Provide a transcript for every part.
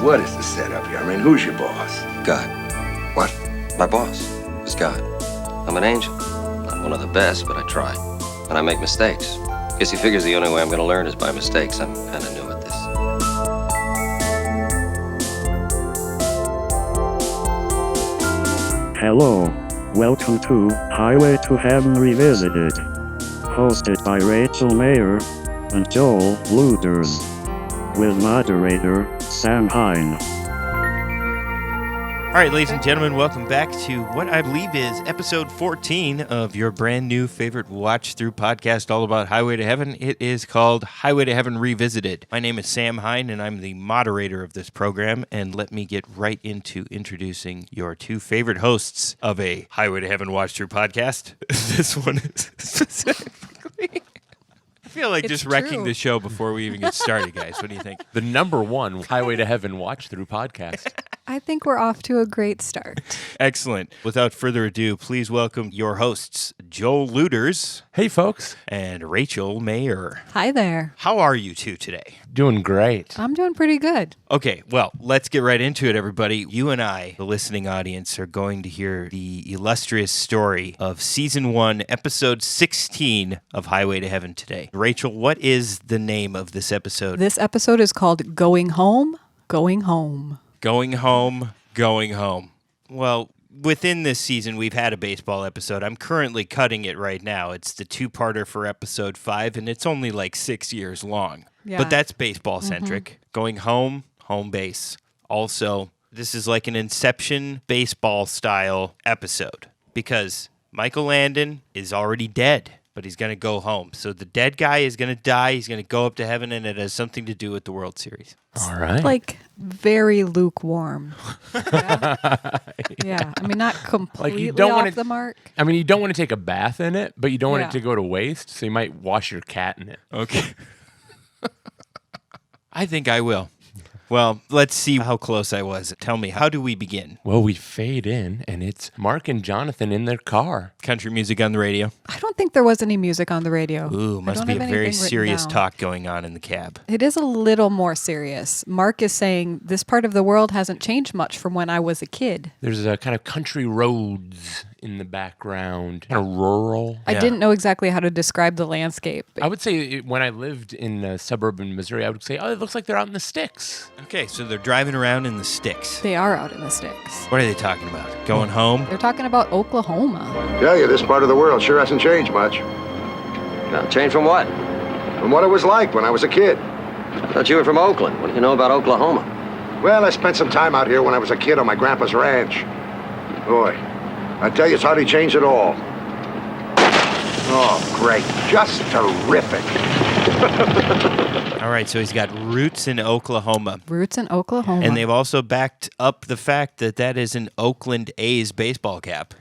Now, what is the setup here? I mean, who's your boss? God. What? My boss is God. I'm an angel. Not one of the best, but I try. And I make mistakes. Guess he figures the only way I'm going to learn is by mistakes. I'm kind of new at this. Hello. Welcome to Highway to Heaven Revisited. Hosted by Rachel Mayer and Joel Luders. With moderator Sam Hine. All right, ladies and gentlemen, welcome back to what I believe is episode 14 of your brand new favorite watch-through podcast all about Highway to Heaven. It is called Highway to Heaven Revisited. My name is Sam Hine, and I'm the moderator of this program. And let me get right into introducing your two favorite hosts of a Highway to Heaven watch-through podcast. This one is specifically... I feel like just wrecking the show before we even get started, guys. What do you think? The number one Highway to Heaven watch-through podcast. I think we're off to a great start. Excellent. Without further ado, please welcome your hosts, Joel Luders. Hey, folks. And Rachel Mayer. Hi there. How are you two today? Doing great. I'm doing pretty good. Okay, well, let's get right into it, everybody. You and I, the listening audience, are going to hear the illustrious story of Season 1, Episode 16 of Highway to Heaven today. Rachel, what is the name of this episode? This episode is called Going Home, Going Home. Going home, going home. Well, within this season, we've had a baseball episode. I'm currently cutting it right now. It's the two-parter for episode 5, and it's only like 6 years long. Yeah. But that's baseball-centric. Going home, home base. Also, this is like an Inception baseball-style episode because Michael Landon is already dead, but he's going to go home. So the dead guy is going to die. He's going to go up to heaven, and it has something to do with the World Series. All right. Like, very lukewarm. Yeah. I mean, not completely off the mark. I mean, you don't want to take a bath in it, but you don't want Yeah. it to go to waste, so you might wash your cat in it. Okay. I think I will. Well, let's see how close I was. Tell me, how do we begin? Well, we fade in, and it's Mark and Jonathan in their car. Country music on the radio. I don't think there was any music on the radio. Ooh, must be a very serious talk going on in the cab. It is a little more serious. Mark is saying this part of the world hasn't changed much from when I was a kid. There's a kind of country roads in the background, kind of rural. I didn't know exactly how to describe the landscape. I would say when I lived in suburban Missouri, I would say, oh, it looks like they're out in the sticks. Okay, so they're driving around in the sticks. They are out in the sticks. What are they talking about? Going home? They're talking about Oklahoma. Tell you, this part of the world sure hasn't changed much. Now, change from what? From what it was like when I was a kid. I thought you were from Oakland. What do you know about Oklahoma? Well, I spent some time out here when I was a kid on my grandpa's ranch. Boy, I tell you, it's hardly changed at all. Oh, great. Just terrific. All right, so he's got roots in Oklahoma. Roots in Oklahoma. And they've also backed up the fact that that is an Oakland A's baseball cap.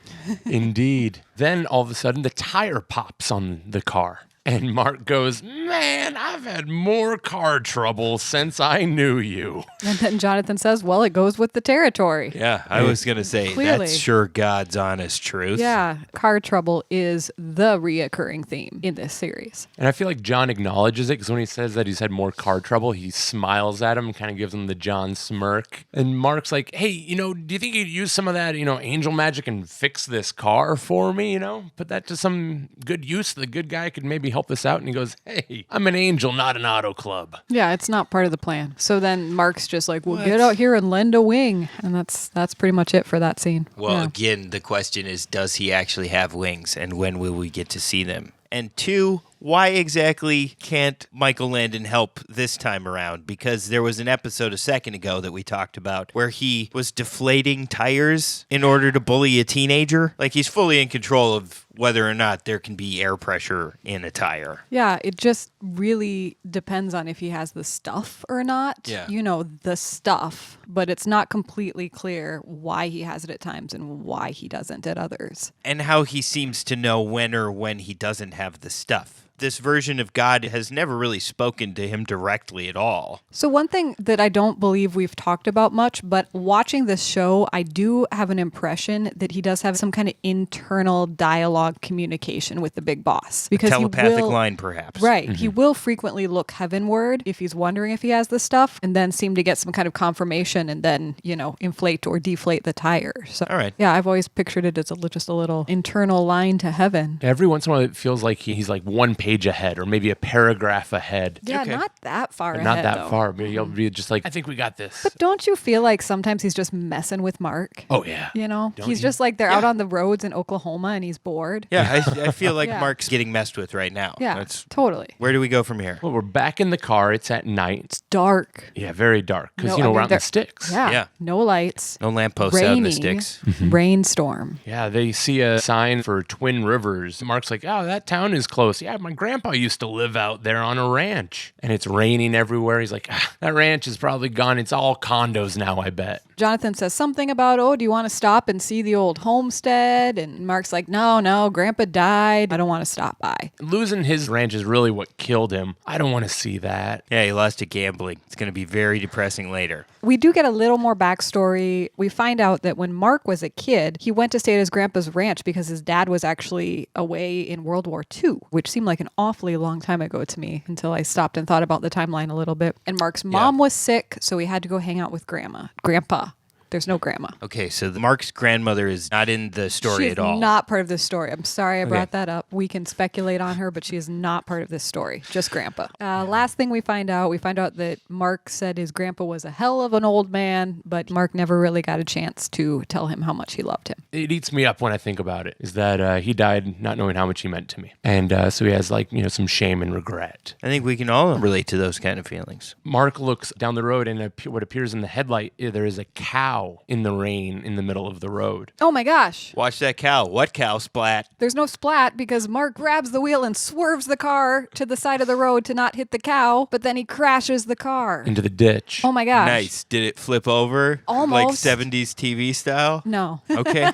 Indeed. Then all of a sudden, the tire pops on the car. And Mark goes, man, I've had more car trouble since I knew you. And then Jonathan says, well, it goes with the territory. Yeah, I was going to say, Clearly. that's sure God's honest truth. Yeah, car trouble is the reoccurring theme in this series. And I feel like John acknowledges it because when he says that he's had more car trouble, he smiles at him and kind of gives him the John smirk. And Mark's like, hey, do you think you'd use some of that, angel magic and fix this car for me, Put that to some good use. The good guy could maybe help this out. And he goes, hey, I'm an angel, not an auto club. Yeah, it's not part of the plan. So then Mark's just like, well, get out here and lend a wing. And that's pretty much it for that scene. Well, again, the question is, does he actually have wings, and when will we get to see them? And 2, why exactly can't Michael Landon help this time around? Because there was an episode a second ago that we talked about where he was deflating tires in order to bully a teenager. Like, he's fully in control of whether or not there can be air pressure in a tire. Yeah, it just really depends on if he has the stuff or not. Yeah. The stuff, but it's not completely clear why he has it at times and why he doesn't at others. And how he seems to know when he doesn't have the stuff. this version of God has never really spoken to him directly at all. So one thing that I don't believe we've talked about much, but watching this show, I do have an impression that he does have some kind of internal dialogue communication with the big boss. Because Telepathic line, perhaps. Right. He will frequently look heavenward if he's wondering if he has the stuff, and then seem to get some kind of confirmation and then, inflate or deflate the tire. So, All right. Yeah, I've always pictured it as just a little internal line to heaven. Every once in a while, it feels like he's like one page ahead or maybe a paragraph ahead. Yeah, Okay. not that far But ahead, not that though. far. But he'll be just like, I think we got this. But don't you feel like sometimes he's just messing with Mark? Oh, yeah. He's just like they're out on the roads in Oklahoma and he's bored. Yeah, I feel like Yeah. Mark's getting messed with right now. Yeah, totally. Where do we go from here? Well, we're back in the car. It's at night. Dark. Yeah, very dark. Because, No, I mean, we're out in they're- the sticks. Yeah. Yeah. No lights. No lampposts out in the Raining. sticks. Rainstorm. Yeah, they see a sign for Twin Rivers. Mark's like, oh, that town is close. Yeah, my grandpa used to live out there on a ranch. And it's raining everywhere. He's like, that ranch is probably gone. It's all condos now, I bet. Jonathan says something about, do you want to stop and see the old homestead? And Mark's like, no, Grandpa died. I don't want to stop by. Losing his ranch is really what killed him. I don't want to see that. Yeah, he lost to gambling. It's going to be very depressing later. We do get a little more backstory. We find out that when Mark was a kid, he went to stay at his grandpa's ranch because his dad was actually away in World War II, which seemed like an awfully long time ago to me until I stopped and thought about the timeline a little bit. And Mark's mom was sick, so he had to go hang out with Grandpa. There's no grandma. Okay, so Mark's grandmother is not in the story She's at all. not part of this story. I'm sorry I brought that up. We can speculate on her, but she is not part of this story. Just grandpa. Last thing we find out that Mark said his grandpa was a hell of an old man, but Mark never really got a chance to tell him how much he loved him. It eats me up when I think about it, is that he died not knowing how much he meant to me. And so he has some shame and regret. I think we can all relate to those kind of feelings. Mark looks down the road and what appears in the headlight, there is a cow in the rain in the middle of the road. Oh my gosh. Watch that cow. What cow, Splat? There's no splat because Mark grabs the wheel and swerves the car to the side of the road to not hit the cow, but then he crashes the car. Into the ditch. Oh my gosh. Nice. Did it flip over? Almost. Like 70s TV style? No. Okay.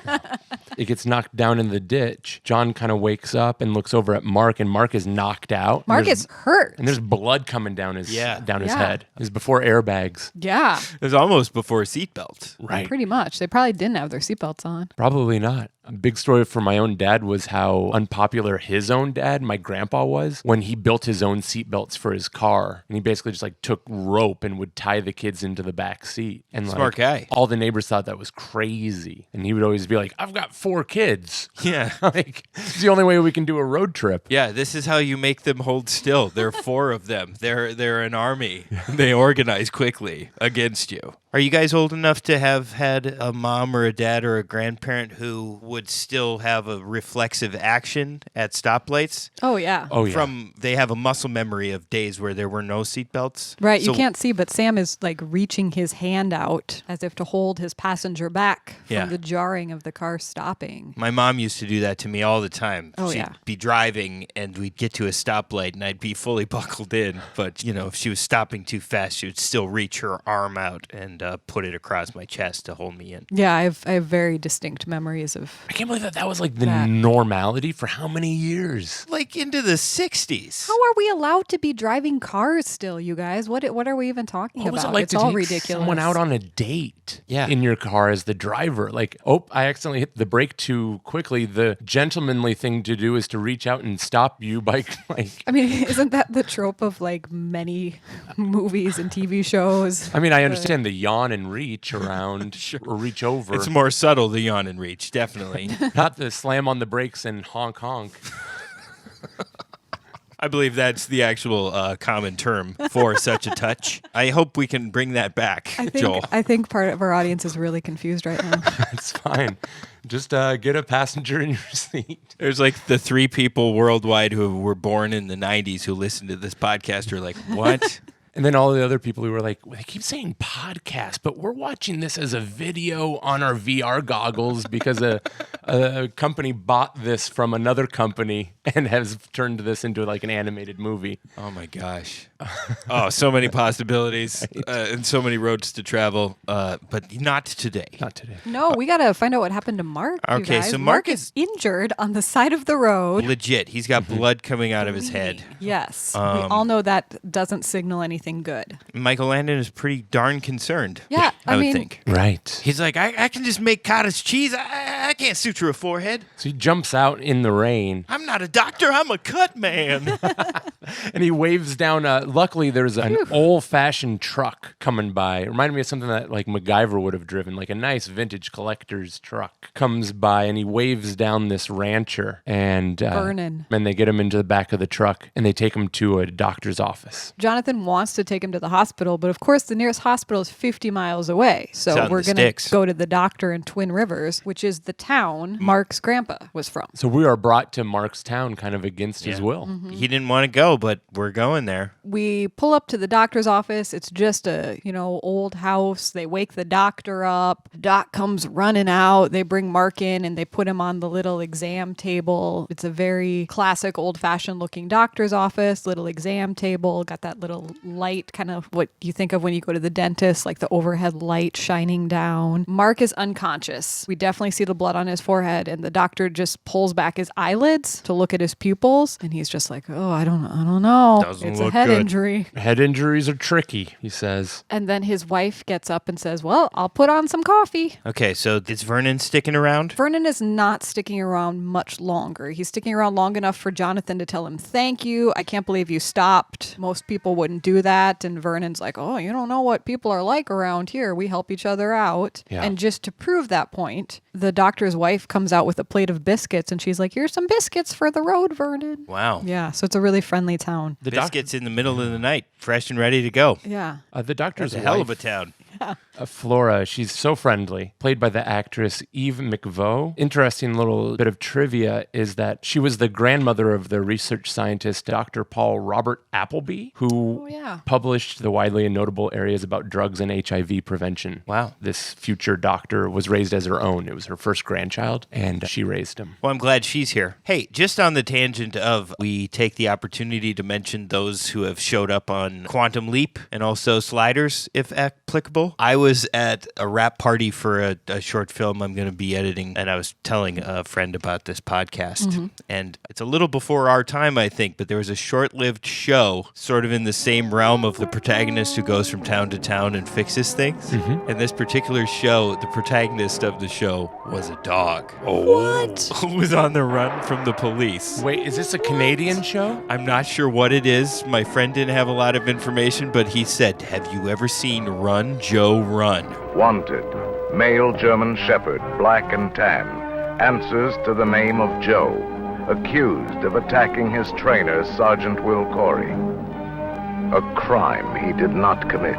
It gets knocked down in the ditch. John kind of wakes up and looks over at Mark, and Mark is knocked out. Mark is hurt. And there's blood coming down his Yeah. his Yeah. head. It was before airbags. Yeah, It was almost before seatbelts. Right. pretty much. They probably didn't have their seatbelts on. Probably not. A big story for my own dad was how unpopular his own dad, my grandpa, was when he built his own seatbelts for his car. And he basically just took rope and would tie the kids into the back seat. And Smart guy. all the neighbors thought that was crazy. And he would always be like, I've got 4 kids. Yeah. It's the only way we can do a road trip. Yeah, this is how you make them hold still. There are 4 of them. They're an army. They organize quickly against you. Are you guys old enough to have had a mom or a dad or a grandparent who would still have a reflexive action at stoplights? Oh, yeah. Oh, yeah. They have a muscle memory of days where there were no seatbelts. Right, So- you can't see, but Sam is reaching his hand out as if to hold his passenger back from Yeah. the jarring of the car stopping. My mom used to do that to me all the time. Oh, She'd yeah. be driving and we'd get to a stoplight and I'd be fully buckled in. But, if she was stopping too fast, she would still reach her arm out and put it across my chest to hold me in. Yeah, I have very distinct memories of. I can't believe that was the That. normality for how many years? Like into the 60s. How are we allowed to be driving cars still, you guys? What are we even talking What about? was it like It's to all take ridiculous. someone out on a date Yeah. in your car as the driver? I accidentally hit the brake too quickly. The gentlemanly thing to do is to reach out and stop you by I mean, isn't that the trope of many movies and TV shows? I mean, I understand the yawn and reach around or reach over. It's more subtle, the yawn and reach, definitely. Not the slam on the brakes and honk honk. I believe that's the actual common term for such a touch. I hope we can bring that back, Joel. I think part of our audience is really confused right now. It's fine. Just get a passenger in your seat. There's the 3 people worldwide who were born in the 90s who listen to this podcast are like, what? And then all the other people who were like, well, they keep saying podcast, but we're watching this as a video on our VR goggles because a company bought this from another company and has turned this into like an animated movie. Oh my gosh. Oh, so many possibilities and so many roads to travel, but not today. Not today. No, we got to find out what happened to Mark. you Okay, guys. so Mark is injured on the side of the road. Legit. He's got blood coming out of his head. Yes. we all know that doesn't signal anything good. Michael Landon is pretty darn concerned. Yeah, I would mean, think. Right. He's like, I can just make cottage cheese. I can't suture a forehead. So he jumps out in the rain I'm not a doctor. I'm a cut man. and he waves down. Luckily, there's an old-fashioned truck coming by. It reminded me of something that like MacGyver would have driven, like a nice vintage collector's truck comes by, and he waves down this rancher and Vernon. And they get him into the back of the truck, and they take him to a doctor's office. Jonathan wants to take him to the hospital, but of course the nearest hospital is 50 miles away. It's So on we're the going to sticks. go to the doctor in Twin Rivers, which is the town Mark's grandpa was from. So we are brought to Mark's town kind of against his will. He didn't want to go, but we're going there. We pull up to the doctor's office. It's just a, old house. They wake the doctor up. Doc comes running out. They bring Mark in and they put him on the little exam table. It's a very classic old-fashioned looking doctor's office, little exam table, got that little light, kind of what you think of when you go to the dentist, like the overhead light shining down. Mark is unconscious. We definitely see the blood on his forehead, and the doctor just pulls back his eyelids to look at his pupils, and he's just like, oh, I don't know. Doesn't It's a look head good. injury. Head injuries are tricky, he says. And then his wife gets up and says, well, I'll put on some coffee. Okay, so is Vernon sticking around? Vernon is not sticking around much longer. He's sticking around long enough for Jonathan to tell him, thank you. I can't believe you stopped. Most people wouldn't do that. And Vernon's like, oh, you don't know what people are like around here. We help each other out. Yeah. And just to prove that point, the doctor's wife comes out with a plate of biscuits and she's like, here's some biscuits for the road, Vernon. Wow. Yeah, so it's a really friendly town. The Biscuits in the middle of the night, fresh and ready to go. Yeah. The doctor's That's a hell of a wife, town. Flora, she's so friendly, played by the actress Eve McVeigh. Interesting little bit of trivia is that she was the grandmother of the research scientist Dr. Paul Robert Appleby, who published the widely and notable areas about drugs and HIV prevention. Wow. This future doctor was raised as her own. It was her first grandchild, and she raised him. Well, I'm glad she's here. Hey, just on the tangent of we take the opportunity to mention those who have showed up on Quantum Leap and also Sliders, if applicable. I was at a wrap party for a short film I'm going to be editing, and I was telling a friend about this podcast. And it's a little before our time, I think, but there was a short-lived show sort of in the same realm of the protagonist who goes from town to town and fixes things. And this particular show, the protagonist of the show was a dog. What? Who was on the run from the police. Wait, is this a Canadian show? I'm not sure what it is. My friend didn't have a lot of information, but he said, have you ever seen Run, Joe, Run? Wanted, male German Shepherd, black and tan, answers to the name of Joe, accused of attacking his trainer, Sergeant Will Corey. A crime he did not commit.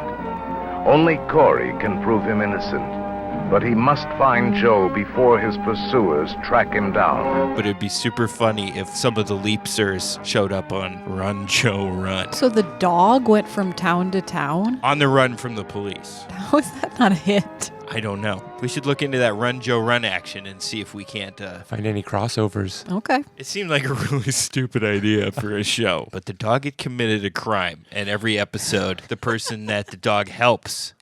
Only Corey can prove him innocent, but he must find Joe before his pursuers track him down. But it'd be super funny if some of the leapsers showed up on Run, Joe, Run. So the dog went from town to town? On the run from the police. How is that not a hit? I don't know. We should look into that Run, Joe, Run action and see if we can't... Find any crossovers. Okay. It seemed like a really stupid idea for a show. But the dog had committed a crime. And every episode, the person that the dog helps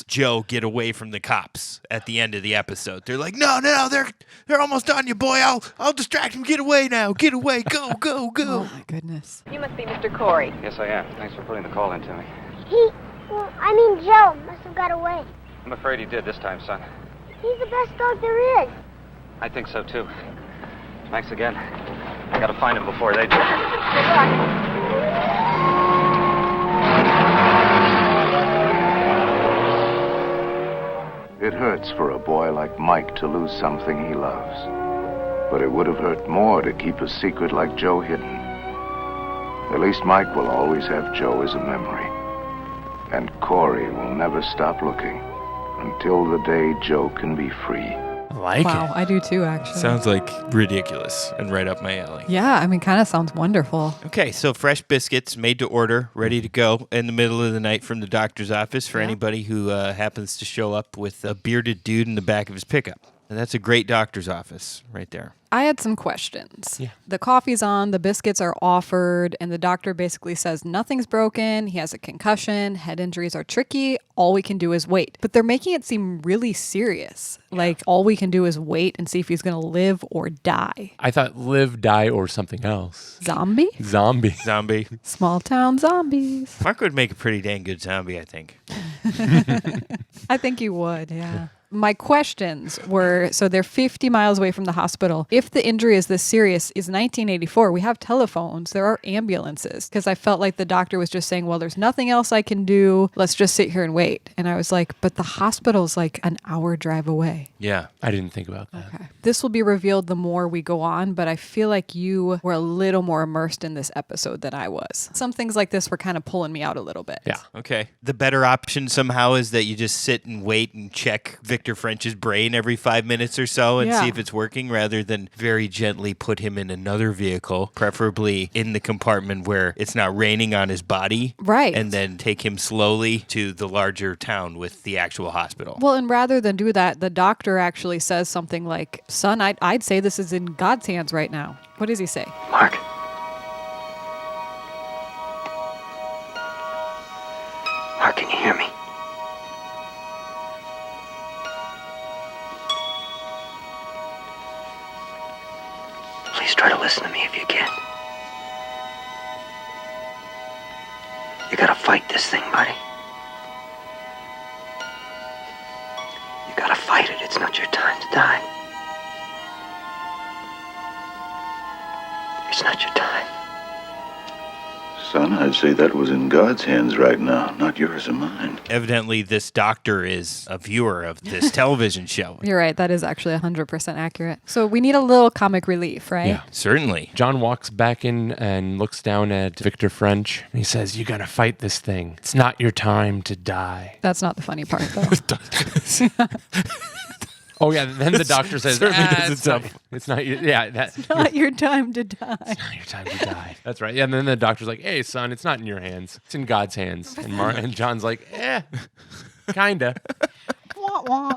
Joe get away from the cops at the end of the episode. They're like, no, they're almost on you, boy. I'll distract them. Get away now. Get away. Go, go, go. Oh my goodness. You must be Mr. Corey. Yes, I am. Thanks for putting the call in to me. Joe must have got away. I'm afraid he did this time, son. He's the best dog there is. I think so, too. Thanks again. I gotta find him before they do. Good luck. It hurts for a boy like Mike to lose something he loves. But it would have hurt more to keep a secret like Joe hidden. At least Mike will always have Joe as a memory. And Corey will never stop looking until the day Joe can be free. like Wow, it. I do too, actually. Sounds like ridiculous and right up my alley. Yeah, I mean, kind of sounds wonderful. Okay, so fresh biscuits made to order, ready to go in the middle of the night from the doctor's office for anybody who happens to show up with a bearded dude in the back of his pickup. And that's a great doctor's office right there. I had some questions. Yeah. The coffee's on, the biscuits are offered, and the doctor basically says nothing's broken. He has a concussion. Head injuries are tricky. All we can do is wait. But they're making it seem really serious. Like all we can do is wait and see if he's going to live or die. I thought live, die, or something else. Zombie? Zombie. Zombie. Small town zombies. Mark would make a pretty dang good zombie, I think. I think you would, yeah. My questions were, so they're 50 miles away from the hospital. If the injury is this serious, is 1984, we have telephones, there are ambulances. Because I felt like the doctor was just saying, well, there's nothing else I can do. Let's just sit here and wait. And I was like, but the hospital's like an hour drive away. Yeah. I didn't think about that. Okay. This will be revealed the more we go on, but I feel like you were a little more immersed in this episode than I was. Some things like this were kind of pulling me out a little bit. Yeah. Okay. The better option somehow is that you just sit and wait and check Victor French's brain every 5 minutes or so and Yeah. see if it's working rather than very gently put him in another vehicle, preferably in the compartment where it's not raining on his body. Right. And then take him slowly to the larger town with the actual hospital. Well, and rather than do that, the doctor actually says something like, son, I'd say this is in God's hands right now. What does he say? Mark. Mark, can you hear me? Please try to listen to me if you can. You gotta fight this thing, buddy. You gotta fight it. It's not your time to die. It's not your time. Son, I'd say that was in God's hands right now, not yours or mine. Evidently, this doctor is a viewer of this television show. You're right. That is actually 100% accurate. So we need a little comic relief, right? Yeah. Certainly. John walks back in and looks down at Victor French. And he says, you gotta fight this thing. It's not your time to die. That's not the funny part, though. Oh, yeah. Then the doctor says, Certainly doesn't it's not your, yeah, that's Not your time to die. not your time to die. That's right. Yeah, and then the doctor's like, hey, son, it's not in your hands. It's in God's hands. And John's like, kinda. Wah, wah.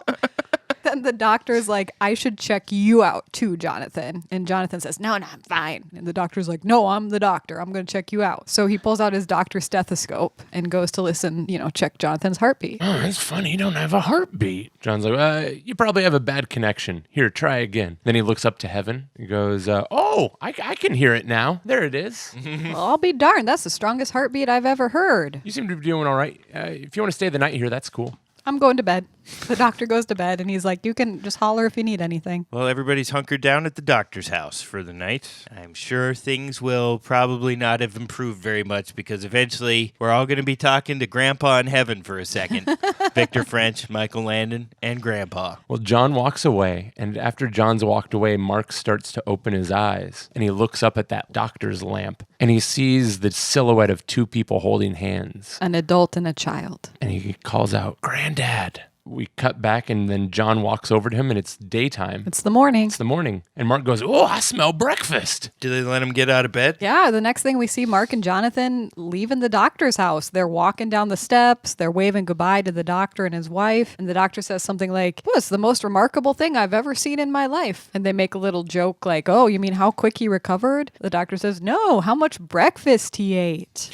Then the doctor's like, I should check you out too, Jonathan. And Jonathan says, no, I'm fine. And the doctor's like, no, I'm the doctor. I'm going to check you out. So he pulls out his doctor's stethoscope and goes to listen, check Jonathan's heartbeat. Oh, that's funny. You don't have a heartbeat. John's like, you probably have a bad connection. Here, try again. Then he looks up to heaven. He goes, I can hear it now. There it is. Well, I'll be darned. That's the strongest heartbeat I've ever heard. You seem to be doing all right. If you want to stay the night here, that's cool. I'm going to bed. The doctor goes to bed and he's like, you can just holler if you need anything. Well, everybody's hunkered down at the doctor's house for the night. I'm sure things will probably not have improved very much because eventually we're all going to be talking to Grandpa in heaven for a second. Victor French, Michael Landon, and Grandpa. Well, John walks away, and after John's walked away, Mark starts to open his eyes, and he looks up at that doctor's lamp, and he sees the silhouette of two people holding hands, An adult and a child. and he calls out, Granddad. We cut back, and then John walks over to him, and it's daytime. It's the morning. It's the morning. And Mark goes, oh, I smell breakfast. Do they let him get out of bed? Yeah, the next thing we see Mark and Jonathan leaving the doctor's house. They're walking down the steps. They're waving goodbye to the doctor and his wife. And the doctor says something like, well, it's the most remarkable thing I've ever seen in my life. And they make a little joke like, oh, you mean how quick he recovered? The doctor says, no, how much breakfast he ate.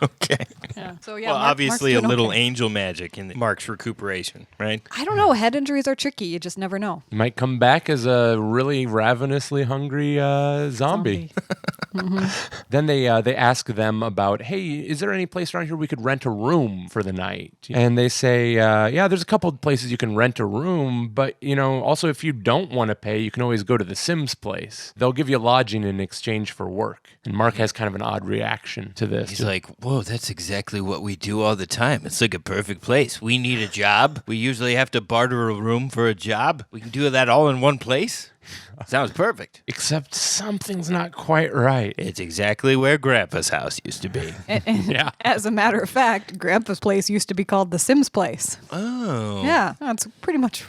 Okay. Yeah. So yeah, Well, Mark's obviously a doing little okay. angel magic in Mark's recuperation, right? I don't know. Head injuries are tricky. You just never know. He might come back as a really ravenously hungry zombie. Then they ask them about, hey, is there any place around here we could rent a room for the night? And they say, yeah, there's a couple of places you can rent a room, but, also if you don't want to pay, you can always go to the Sims place. They'll give you lodging in exchange for work. And Mark has kind of an odd reaction to this. He's like, whoa, that's exactly what we do all the time. It's like a perfect place. We need a job. We usually have to barter a room for a job. We can do that all in one place. Sounds perfect. Except something's not quite right. It's exactly where Grandpa's house used to be. And Yeah. as a matter of fact, Grandpa's place used to be called the Sims place. Oh. Yeah, that's pretty much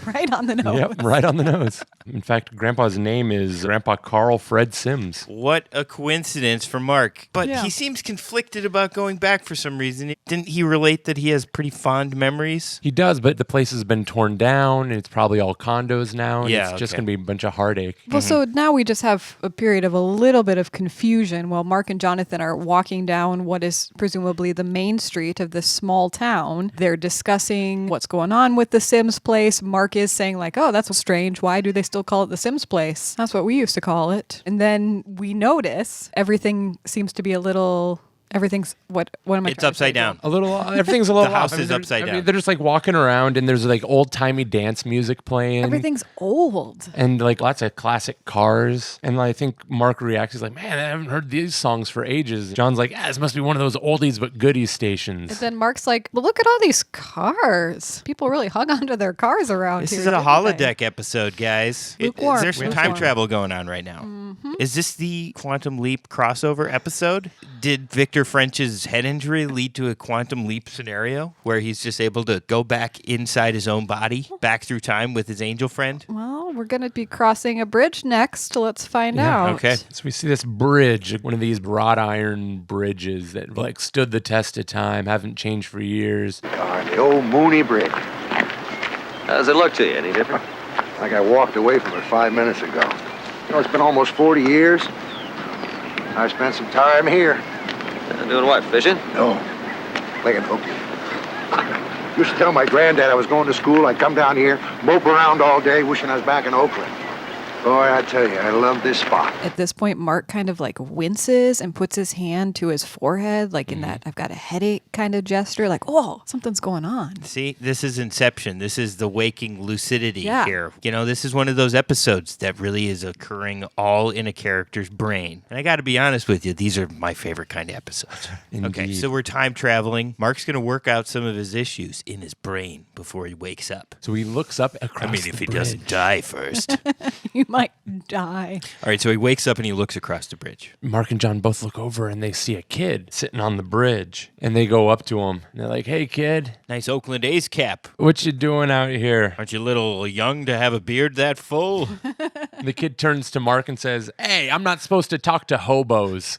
Right on the nose. Yep, right on the nose. In fact, Grandpa's name is Grandpa Carl Fred Sims. What a coincidence for Mark. But Yeah. he seems conflicted about going back for some reason. Didn't he relate that he has pretty fond memories? He does, but the place has been torn down. It's probably all condos now. And Yeah, it's just okay. going to be a bunch of heartache. Well, so now we just have a period of a little bit of confusion while Mark and Jonathan are walking down what is presumably the main street of this small town. They're discussing what's going on with the Sims place. Mark is saying like, oh, that's strange. Why do they still call it the Sims place? That's what we used to call it. And then we notice everything seems to be a little... Everything's what am I? It's upside down. A little, everything's a little The house off. is upside down. They're just like walking around and there's like old timey dance music playing. Everything's old. And like lots of classic cars. And I think Mark reacts. He's like, man, I haven't heard these songs for ages. John's like, this must be one of those oldies but goodies stations. And then Mark's like, well, look at all these cars. People really hung onto their cars around This here. is a didn't holodeck they? episode, guys. Lukewarm, There's some time lukewarm. travel going on right now. Is this the Quantum Leap crossover episode? Did Victor French's head injury lead to a quantum leap scenario where he's just able to go back inside his own body, back through time with his angel friend? Well, we're going to be crossing a bridge next. Let's find out. Okay. So we see this bridge, one of these wrought iron bridges that like stood the test of time, haven't changed for years. God, the old Mooney Bridge. How does it look to you? Any different? Like I walked away from it 5 minutes ago. You know, it's been almost 40 years. I spent some time here. Doing what, fishing? No, playing hooky. Used to tell my granddad I was going to school. I'd come down here, mope around all day, wishing I was back in Oakland. Boy, I tell you, I love this spot. At this point, Mark kind of like winces and puts his hand to his forehead, like in that I've got a headache kind of gesture, like, oh, something's going on. See, this is Inception. This is the waking lucidity Yeah. here. You know, this is one of those episodes that really is occurring all in a character's brain. And I got to be honest with you, these are my favorite kind of episodes. Okay, Indeed. so we're time traveling. Mark's going to work out some of his issues in his brain before he wakes up. So he looks up across I mean, the if he bridge. doesn't die first. You might die. All right, so he wakes up and he looks across the bridge. Mark and John both look over and they see a kid sitting on the bridge. And they go up to him. And they're like, hey, kid, Nice Oakland A's cap. what you doing out here? Aren't you a little young to have a beard that full? The kid turns to Mark and says, hey, I'm not supposed to talk to hobos.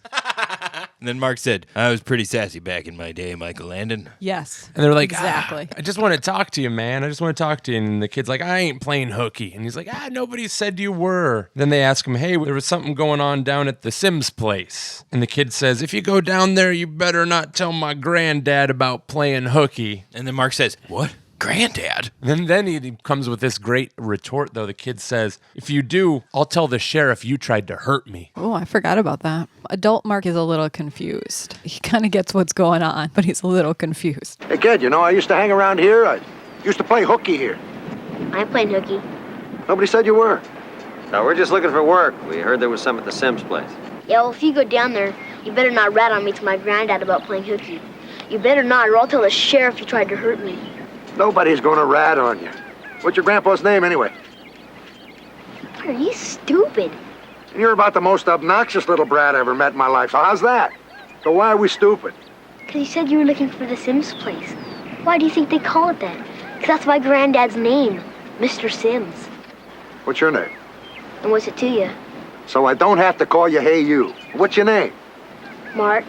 And then Mark said, I was pretty sassy back in my day, Michael Landon. Yes. And they're like, Exactly. I just want to talk to you, man. I just want to talk to you. And the kid's like, I ain't playing hooky. And he's like, nobody said you were. Then they ask him, hey, there was something going on down at the Sims place. And the kid says, if you go down there, you better not tell my granddad about playing hooky. And then Mark says, what? Granddad? Then he comes with this great retort, though. The kid says, if you do, I'll tell the sheriff you tried to hurt me. Oh, I forgot about that. Adult Mark is a little confused. He kind of gets what's going on, but he's a little confused. Hey, kid, you know, I used to hang around here. I used to play hooky here. I'm playing hooky. Nobody said you were. No, we're just looking for work. We heard there was some at the Sims place. Yeah, well, if you go down there, you better not rat on me to my granddad about playing hooky. You better not, or I'll tell the sheriff you tried to hurt me. Nobody's gonna rat on you. What's your grandpa's name, anyway? Are you stupid? You're about the most obnoxious little brat I ever met in my life, so how's that? So why are we stupid? Because you said you were looking for the Sims place. Why do you think they call it that? Because that's my granddad's name, Mr. Sims. What's your name? And what's it to you? So I don't have to call you Hey You. What's your name? Mark.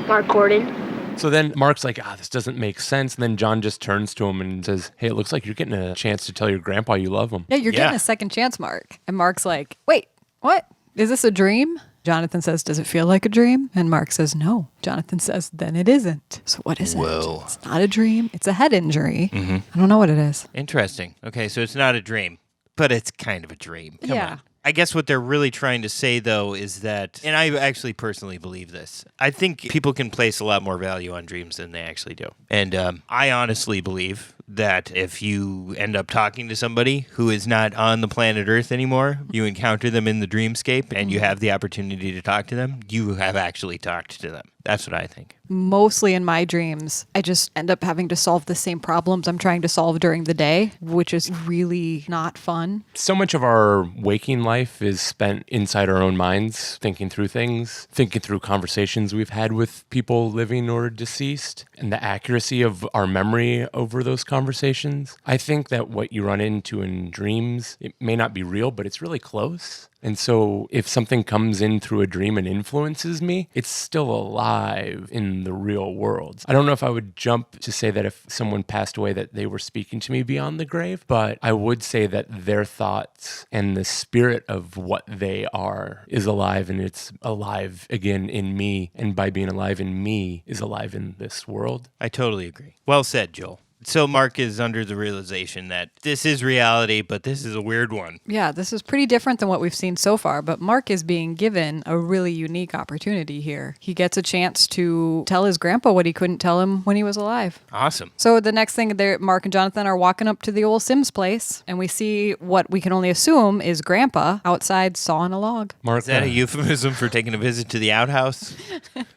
Mark Gordon. So then Mark's like, this doesn't make sense. And then John just turns to him and says, hey, it looks like you're getting a chance to tell your grandpa you love him. Yeah, you're getting Yeah. a second chance, Mark. And Mark's like, wait, what? Is this a dream? Jonathan says, does it feel like a dream? And Mark says, no. Jonathan says, then it isn't. So what is Whoa. it? It's not a dream. It's a head injury. I don't know what it is. Interesting. Okay, so it's not a dream, but it's kind of a dream. Come Yeah. on. I guess what they're really trying to say, though, is that, and I actually personally believe this, I think people can place a lot more value on dreams than they actually do. And I honestly believe that if you end up talking to somebody who is not on the planet Earth anymore, you encounter them in the dreamscape and you have the opportunity to talk to them, you have actually talked to them. That's what I think. Mostly in my dreams, I just end up having to solve the same problems I'm trying to solve during the day, which is really not fun. So much of our waking life is spent inside our own minds, thinking through things, thinking through conversations we've had with people living or deceased, and the accuracy of our memory over those conversations. I think that what you run into in dreams, it may not be real, but it's really close. And so if something comes in through a dream and influences me, it's still alive in the real world. I don't know if I would jump to say that if someone passed away that they were speaking to me beyond the grave, but I would say that their thoughts and the spirit of what they are is alive, and it's alive again in me. And by being alive in me is alive in this world. I totally agree. Well said, Joel. So Mark is under the realization that this is reality, but this is a weird one. Yeah, this is pretty different than what we've seen so far, but Mark is being given a really unique opportunity here. He gets a chance to tell his grandpa what he couldn't tell him when he was alive. Awesome. So the next thing, Mark and Jonathan are walking up to the old Sims place, and we see what we can only assume is Grandpa outside sawing a log. Mark, Is that a euphemism for taking a visit to the outhouse?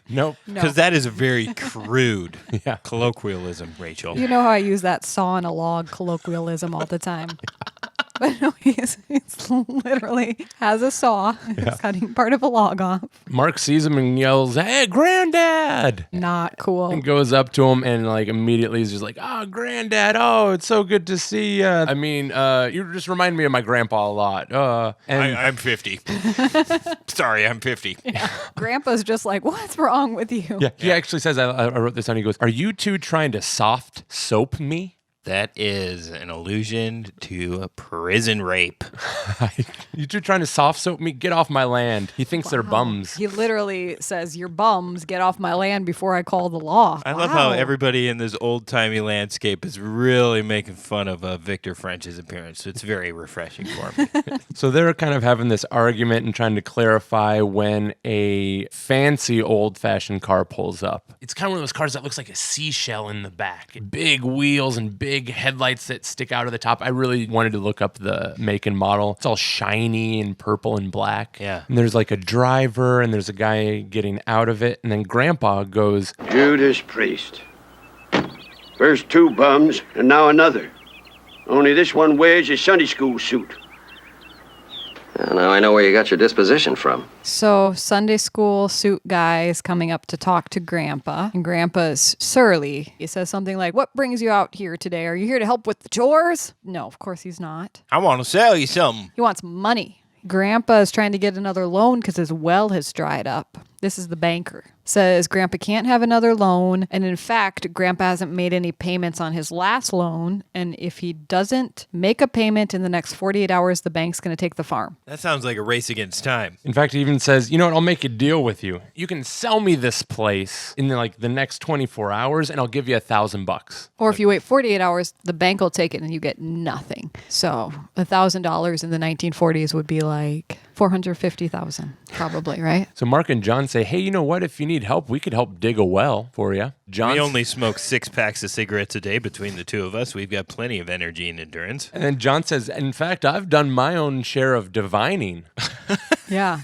Nope. Because that is a very crude colloquialism, Rachel. You know how I use that sawing a log colloquialism all the time. But no, he's literally has a saw. He's cutting part of a log off. Mark sees him and yells, "Hey, Granddad!" Not cool. And goes up to him and like immediately is just like, "Oh, Granddad! Oh, it's so good to see you. I mean, you just remind me of my grandpa a lot." And I'm 50. Sorry, I'm 50. Yeah. Grandpa's just like, "What's wrong with you?" yeah, he actually says, I wrote this down. He goes, "Are you two trying to soft soap me?" That is an allusion to a prison rape. You two trying to soft soap me? Get off my land. He thinks they're bums. He literally says, "You're bums. Get off my land before I call the law." I love how everybody in this old-timey landscape is really making fun of Victor French's appearance. It's very refreshing for me. So they're kind of having this argument and trying to clarify when a fancy old-fashioned car pulls up. It's kind of one of those cars that looks like a seashell in the back. Big wheels and big headlights that stick out of the top. I really wanted to look up the make and model. It's all shiny and purple and black. Yeah. And there's like a driver and there's a guy getting out of it. And then Grandpa goes, "Judas Priest. First two bums and now another. Only this one wears his Sunday school suit." Now I know where you got your disposition from. So Sunday school suit guy is coming up to talk to Grandpa, and Grandpa's surly. He says something like, "What brings you out here today? Are you here to help with the chores?" No, of course he's not. I want to sell you something. He wants money. Grandpa is trying to get another loan because his well has dried up. This is the banker. Says Grandpa can't have another loan. And in fact, Grandpa hasn't made any payments on his last loan. And if he doesn't make a payment in the next 48 hours, the bank's going to take the farm. That sounds like a race against time. in fact, he even says, "You know what, I'll make a deal with you. You can sell me this place in the next 24 hours and I'll give you $1,000. Or if you wait 48 hours, the bank will take it and you get nothing. So $1,000 in the 1940s would be like $450,000, probably, right? So Mark and John say, "Hey, you know what? If you need help, we could help dig a well for you." We only smoke 6 packs of cigarettes a day between the two of us. We've got plenty of energy and endurance. And then John says, "In fact, I've done my own share of divining." Yeah.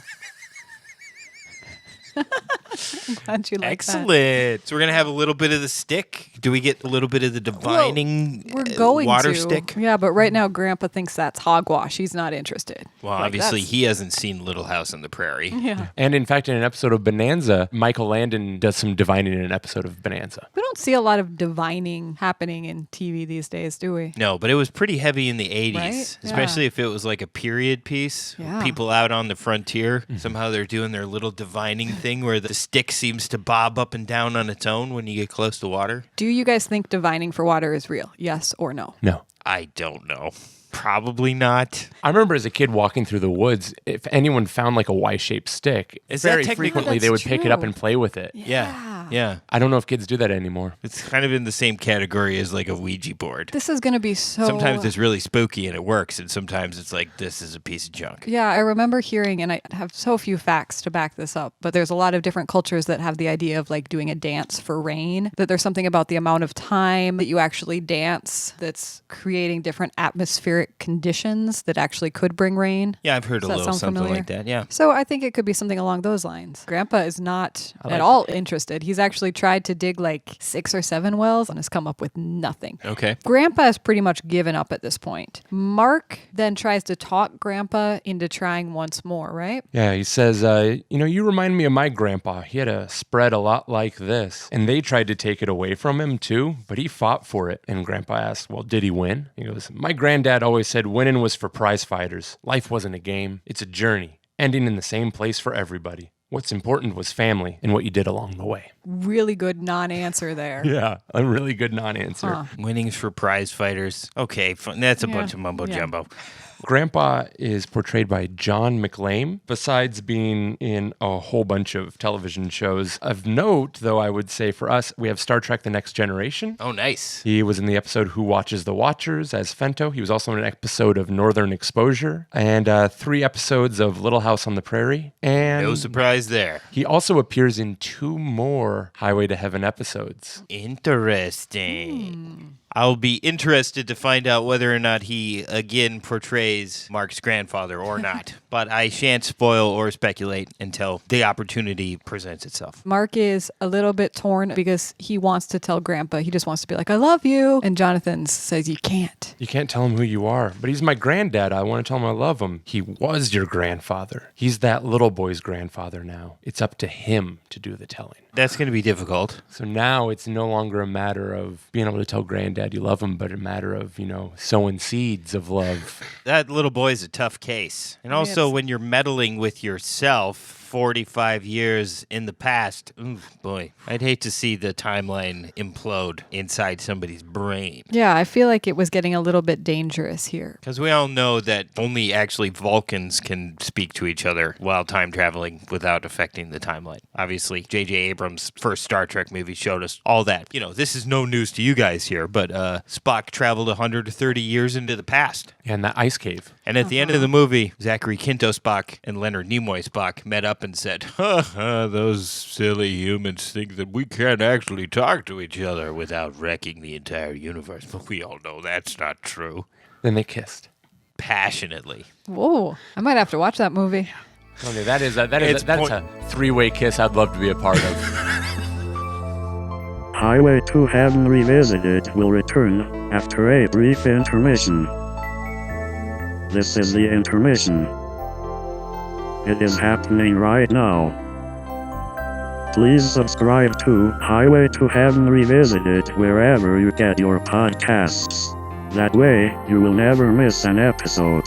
I'm glad you like Excellent. that. So we're going to have a little bit of the stick. Do we get a little bit of the divining We're going water to. stick? Yeah, but right now Grandpa thinks that's hogwash. He's not interested. Well, Like, obviously that's- he hasn't seen Little House on the Prairie. Yeah. And in fact, in an episode of Bonanza, Michael Landon does some divining in an episode of Bonanza. We don't see a lot of divining happening in TV these days, do we? No, but it was pretty heavy in the 80s, Right? especially Yeah. if it was like a period piece. Yeah. People out on the frontier, somehow they're doing their little divining thing where the stick seems to bob up and down on its own when you get close to water. Do you guys think divining for water is real? Yes or no? No. I don't know. Probably not. I remember as a kid walking through the woods, if anyone found like a Y-shaped stick, Is that very technically- frequently they would pick it up and play with it. Yeah. Yeah. I don't know if kids do that anymore. It's kind of in the same category as like a Ouija board. This is going to be so... Sometimes it's really spooky and it works, and sometimes it's like, this is a piece of junk. Yeah, I remember hearing, and I have so few facts to back this up, but there's a lot of different cultures that have the idea of like doing a dance for rain, that there's something about the amount of time that you actually dance that's creating different atmospheric conditions that actually could bring rain. Yeah, I've heard Does a that little sound something familiar? like that, yeah. So I think it could be something along those lines. Grandpa is not like at all interested. He's actually tried to dig like 6 or 7 wells and has come up with nothing. Okay. Grandpa has pretty much given up at this point. Mark then tries to talk Grandpa into trying once more, right? Yeah, he says, you remind me of my grandpa. He had a spread a lot like this. And they tried to take it away from him too, but he fought for it. And Grandpa asked, well, did he win? He goes, my granddad always said winning was for prize fighters. Life wasn't a game. It's a journey, ending in the same place for everybody. What's important was family and what you did along the way. Really good non-answer there. Yeah, a really good non-answer. Winnings for prize fighters. Okay, that's a bunch of mumbo jumbo. Grandpa is portrayed by John McLean, besides being in a whole bunch of television shows. Of note, though, I would say for us, we have Star Trek The Next Generation. Oh, nice. He was in the episode Who Watches the Watchers as Fento. He was also in an episode of Northern Exposure and 3 episodes of Little House on the Prairie. And no surprise there. He also appears in 2 more Highway to Heaven episodes. Interesting. I'll be interested to find out whether or not he again portrays Mark's grandfather or not. But I shan't spoil or speculate until the opportunity presents itself. Mark is a little bit torn because he wants to tell Grandpa. He just wants to be like, I love you. And Jonathan says, you can't. You can't tell him who you are. But he's my granddad. I want to tell him I love him. He was your grandfather. He's that little boy's grandfather now. It's up to him to do the telling. That's going to be difficult. So now it's no longer a matter of being able to tell granddad you love him, but a matter of, sowing seeds of love. That little boy's a tough case. And also when you're meddling with yourself 45 years in the past, ooh, boy, I'd hate to see the timeline implode inside somebody's brain. Yeah, I feel like it was getting a little bit dangerous here. Because we all know that only actually Vulcans can speak to each other while time traveling without affecting the timeline. Obviously, J.J. Abrams' first Star Trek movie showed us all that. This is no news to you guys here, but Spock traveled 130 years into the past. Yeah, in that ice cave. And at the end of the movie, Zachary Quinto Spock and Leonard Nimoy Spock met up and said, those silly humans think that we can't actually talk to each other without wrecking the entire universe. But we all know that's not true. Then they kissed. Passionately. Whoa, I might have to watch that movie. Okay, that's a 3-way kiss I'd love to be a part of. Highway to Heaven Revisited will return after a brief intermission. This is the intermission. It is happening right now. Please subscribe to Highway to Heaven Revisited wherever you get your podcasts. That way, you will never miss an episode.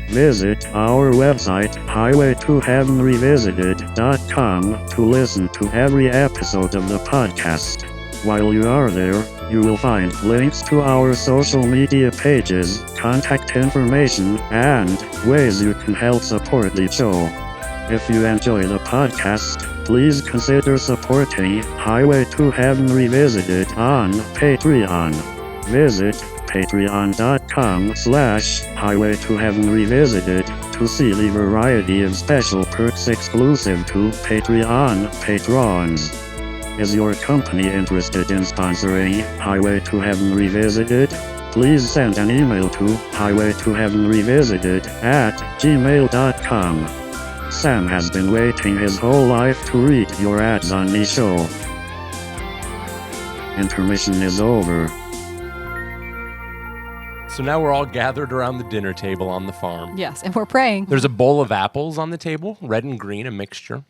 Visit our website, highwaytoheavenrevisited.com, to listen to every episode of the podcast. While you are there, you will find links to our social media pages, contact information, and ways you can help support the show. If you enjoy the podcast, please consider supporting Highway to Heaven Revisited on Patreon. Visit patreon.com/highwaytoheavenrevisited to see the variety of special perks exclusive to Patreon patrons. Is your company interested in sponsoring Highway to Heaven Revisited? Please send an email to highwaytoheavenrevisited@gmail.com. Sam has been waiting his whole life to read your ads on the show. Intermission is over. So now we're all gathered around the dinner table on the farm. Yes, and we're praying. There's a bowl of apples on the table, red and green, a mixture.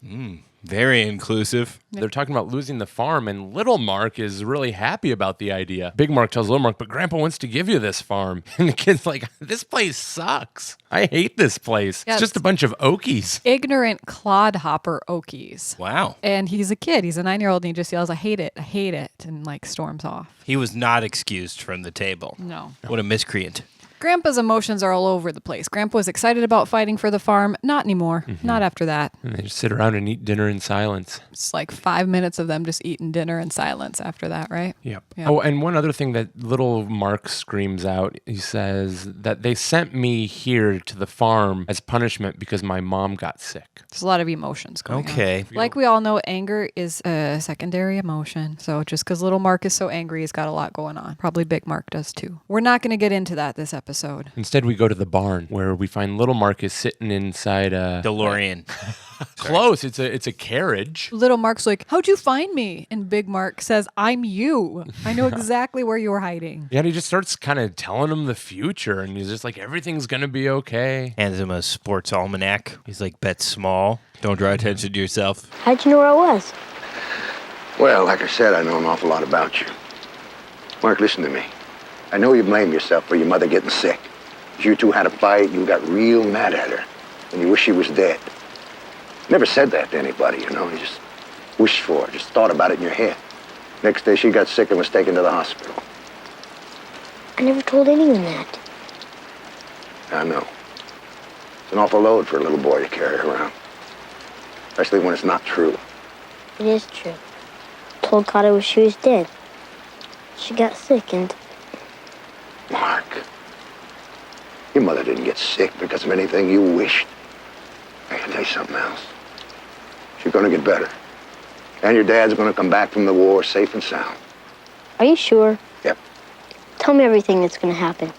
Very inclusive. They're talking about losing the farm, and little Mark is really happy about the idea. Big Mark tells little Mark, but Grandpa wants to give you this farm. And the kid's like, this place sucks. I hate this place. Yeah, it's just a bunch of Okies. Ignorant clodhopper Okies. Wow. And he's a kid. He's a 9-year-old, and he just yells, I hate it, and storms off. He was not excused from the table. No. What a miscreant. Grandpa's emotions are all over the place. Grandpa was excited about fighting for the farm. Not anymore. Not after that. And they just sit around and eat dinner in silence. It's like 5 minutes of them just eating dinner in silence after that, right? Yep. Oh, and one other thing that little Mark screams out, he says that they sent me here to the farm as punishment because my mom got sick. There's a lot of emotions going on. Like we all know, anger is a secondary emotion. So just because little Mark is so angry, he's got a lot going on. Probably Big Mark does too. We're not going to get into that this episode. episode. Instead, we go to the barn where we find little Marcus sitting inside a DeLorean. Close. It's a carriage. Little Mark's like, how'd you find me? And Big Mark says, I'm you. I know exactly where you were hiding. Yeah, and he just starts kind of telling him the future, and he's just like, everything's going to be okay. Hands him a sports almanac. He's like, bet small. Don't draw attention to yourself. How'd you know where I was? Well, like I said, I know an awful lot about you. Mark, listen to me. I know you blame yourself for your mother getting sick. You two had a fight, you got real mad at her, and you wish she was dead. Never said that to anybody, you know. You just wished for it, just thought about it in your head. Next day, she got sick and was taken to the hospital. I never told anyone that. I know. It's an awful load for a little boy to carry around. Especially when it's not true. It is true. Told Cotto she was dead. She got sick and... Mark, your mother didn't get sick because of anything you wished. I can tell you something else. She's gonna get better. And your dad's gonna come back from the war safe and sound. Are you sure? Yep. Tell me everything that's gonna happen.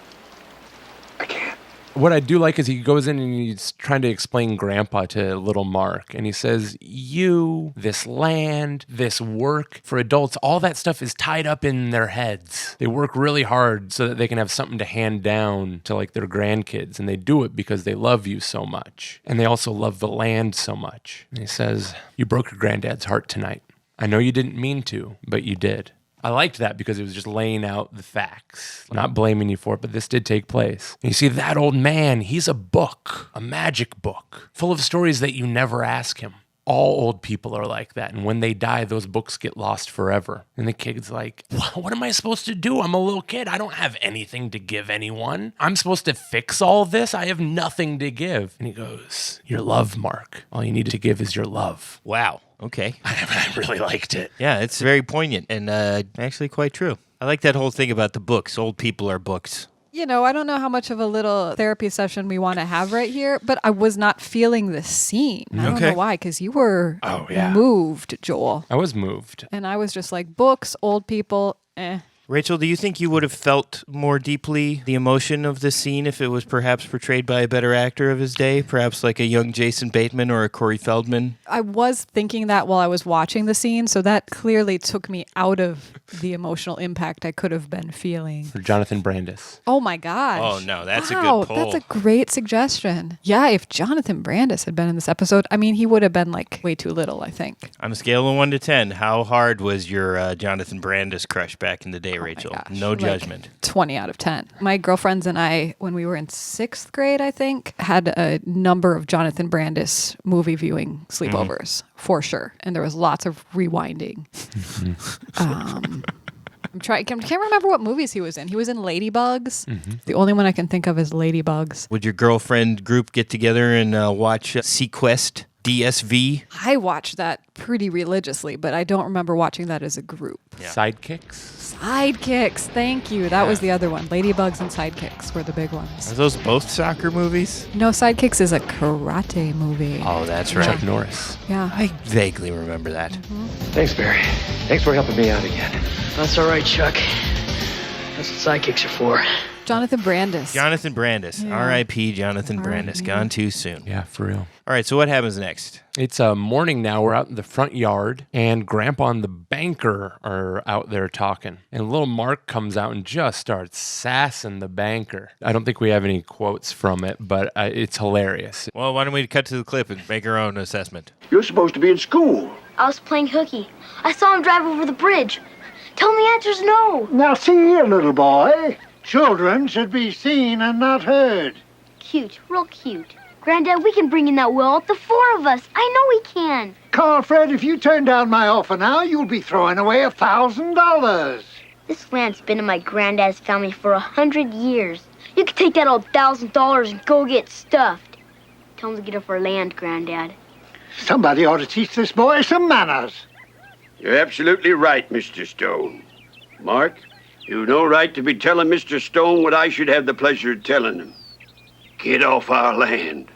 I can't. What I do like is he goes in and he's trying to explain Grandpa to little Mark. And he says, you, this land, this work for adults, all that stuff is tied up in their heads. They work really hard so that they can have something to hand down to like their grandkids. And they do it because they love you so much. And they also love the land so much. And he says, you broke your granddad's heart tonight. I know you didn't mean to, but you did. I liked that because it was just laying out the facts, not blaming you for it, but this did take place. And you see, that old man, he's a book, a magic book, full of stories that you never ask him. All old people are like that. And when they die, those books get lost forever. And the kid's like, what am I supposed to do? I'm a little kid. I don't have anything to give anyone. I'm supposed to fix all this? I have nothing to give. And he goes, your love, Mark. All you need to give is your love. Wow. Okay. I really liked it. Yeah, it's very poignant and actually quite true. I like that whole thing about the books. Old people are books. You know, I don't know how much of a little therapy session we want to have right here, but I was not feeling the scene. I don't know why, because you were moved, Joel. I was moved. And I was just like, books, old people, eh. Rachel, do you think you would have felt more deeply the emotion of this scene if it was perhaps portrayed by a better actor of his day? Perhaps like a young Jason Bateman or a Corey Feldman? I was thinking that while I was watching the scene, so that clearly took me out of the emotional impact I could have been feeling. For Jonathan Brandis. Oh my gosh. Oh no, that's a good pull. That's a great suggestion. Yeah, if Jonathan Brandis had been in this episode, I mean, he would have been like way too little, I think. On a scale of 1 to 10, how hard was your Jonathan Brandis crush back in the day, Rachel? No judgment. Like 20 out of 10. My girlfriends and I, when we were in 6th grade, I think, had a number of Jonathan Brandis movie viewing sleepovers, for sure. And there was lots of rewinding. I can't remember what movies he was in. He was in Ladybugs. The only one I can think of is Ladybugs. Would your girlfriend group get together and watch Sequest? DSV? I watched that pretty religiously, but I don't remember watching that as a group. Yeah. Sidekicks? Sidekicks, thank you. That was the other one. Ladybugs and Sidekicks were the big ones. Are those both soccer movies? No, Sidekicks is a karate movie. Oh, that's right. Chuck Norris. Yeah. I vaguely remember that. Thanks, Barry. Thanks for helping me out again. That's all right, Chuck. That's what sidekicks are for. Jonathan Brandis. Jonathan Brandis. Yeah. R.I.P. Jonathan Brandis. Gone too soon. Yeah, for real. All right, so what happens next? It's morning now. We're out in the front yard, and Grandpa and the banker are out there talking. And little Mark comes out and just starts sassing the banker. I don't think we have any quotes from it, but it's hilarious. Well, why don't we cut to the clip and make our own assessment? You're supposed to be in school. I was playing hooky. I saw him drive over the bridge. Tell me the answer's no. Now see here, little boy. Children should be seen and not heard. Cute, real cute. Granddad, we can bring in that well, the 4 of us. I know we can. Carl Fred, if you turn down my offer now, you'll be throwing away $1,000. This land's been in my granddad's family for 100 years. You can take that old $1,000 and go get stuffed. Tell him to get off our land, Granddad. Somebody ought to teach this boy some manners. You're absolutely right, Mr. Stone. Mark, you've no right to be telling Mr. Stone what I should have the pleasure of telling him. Get off our land.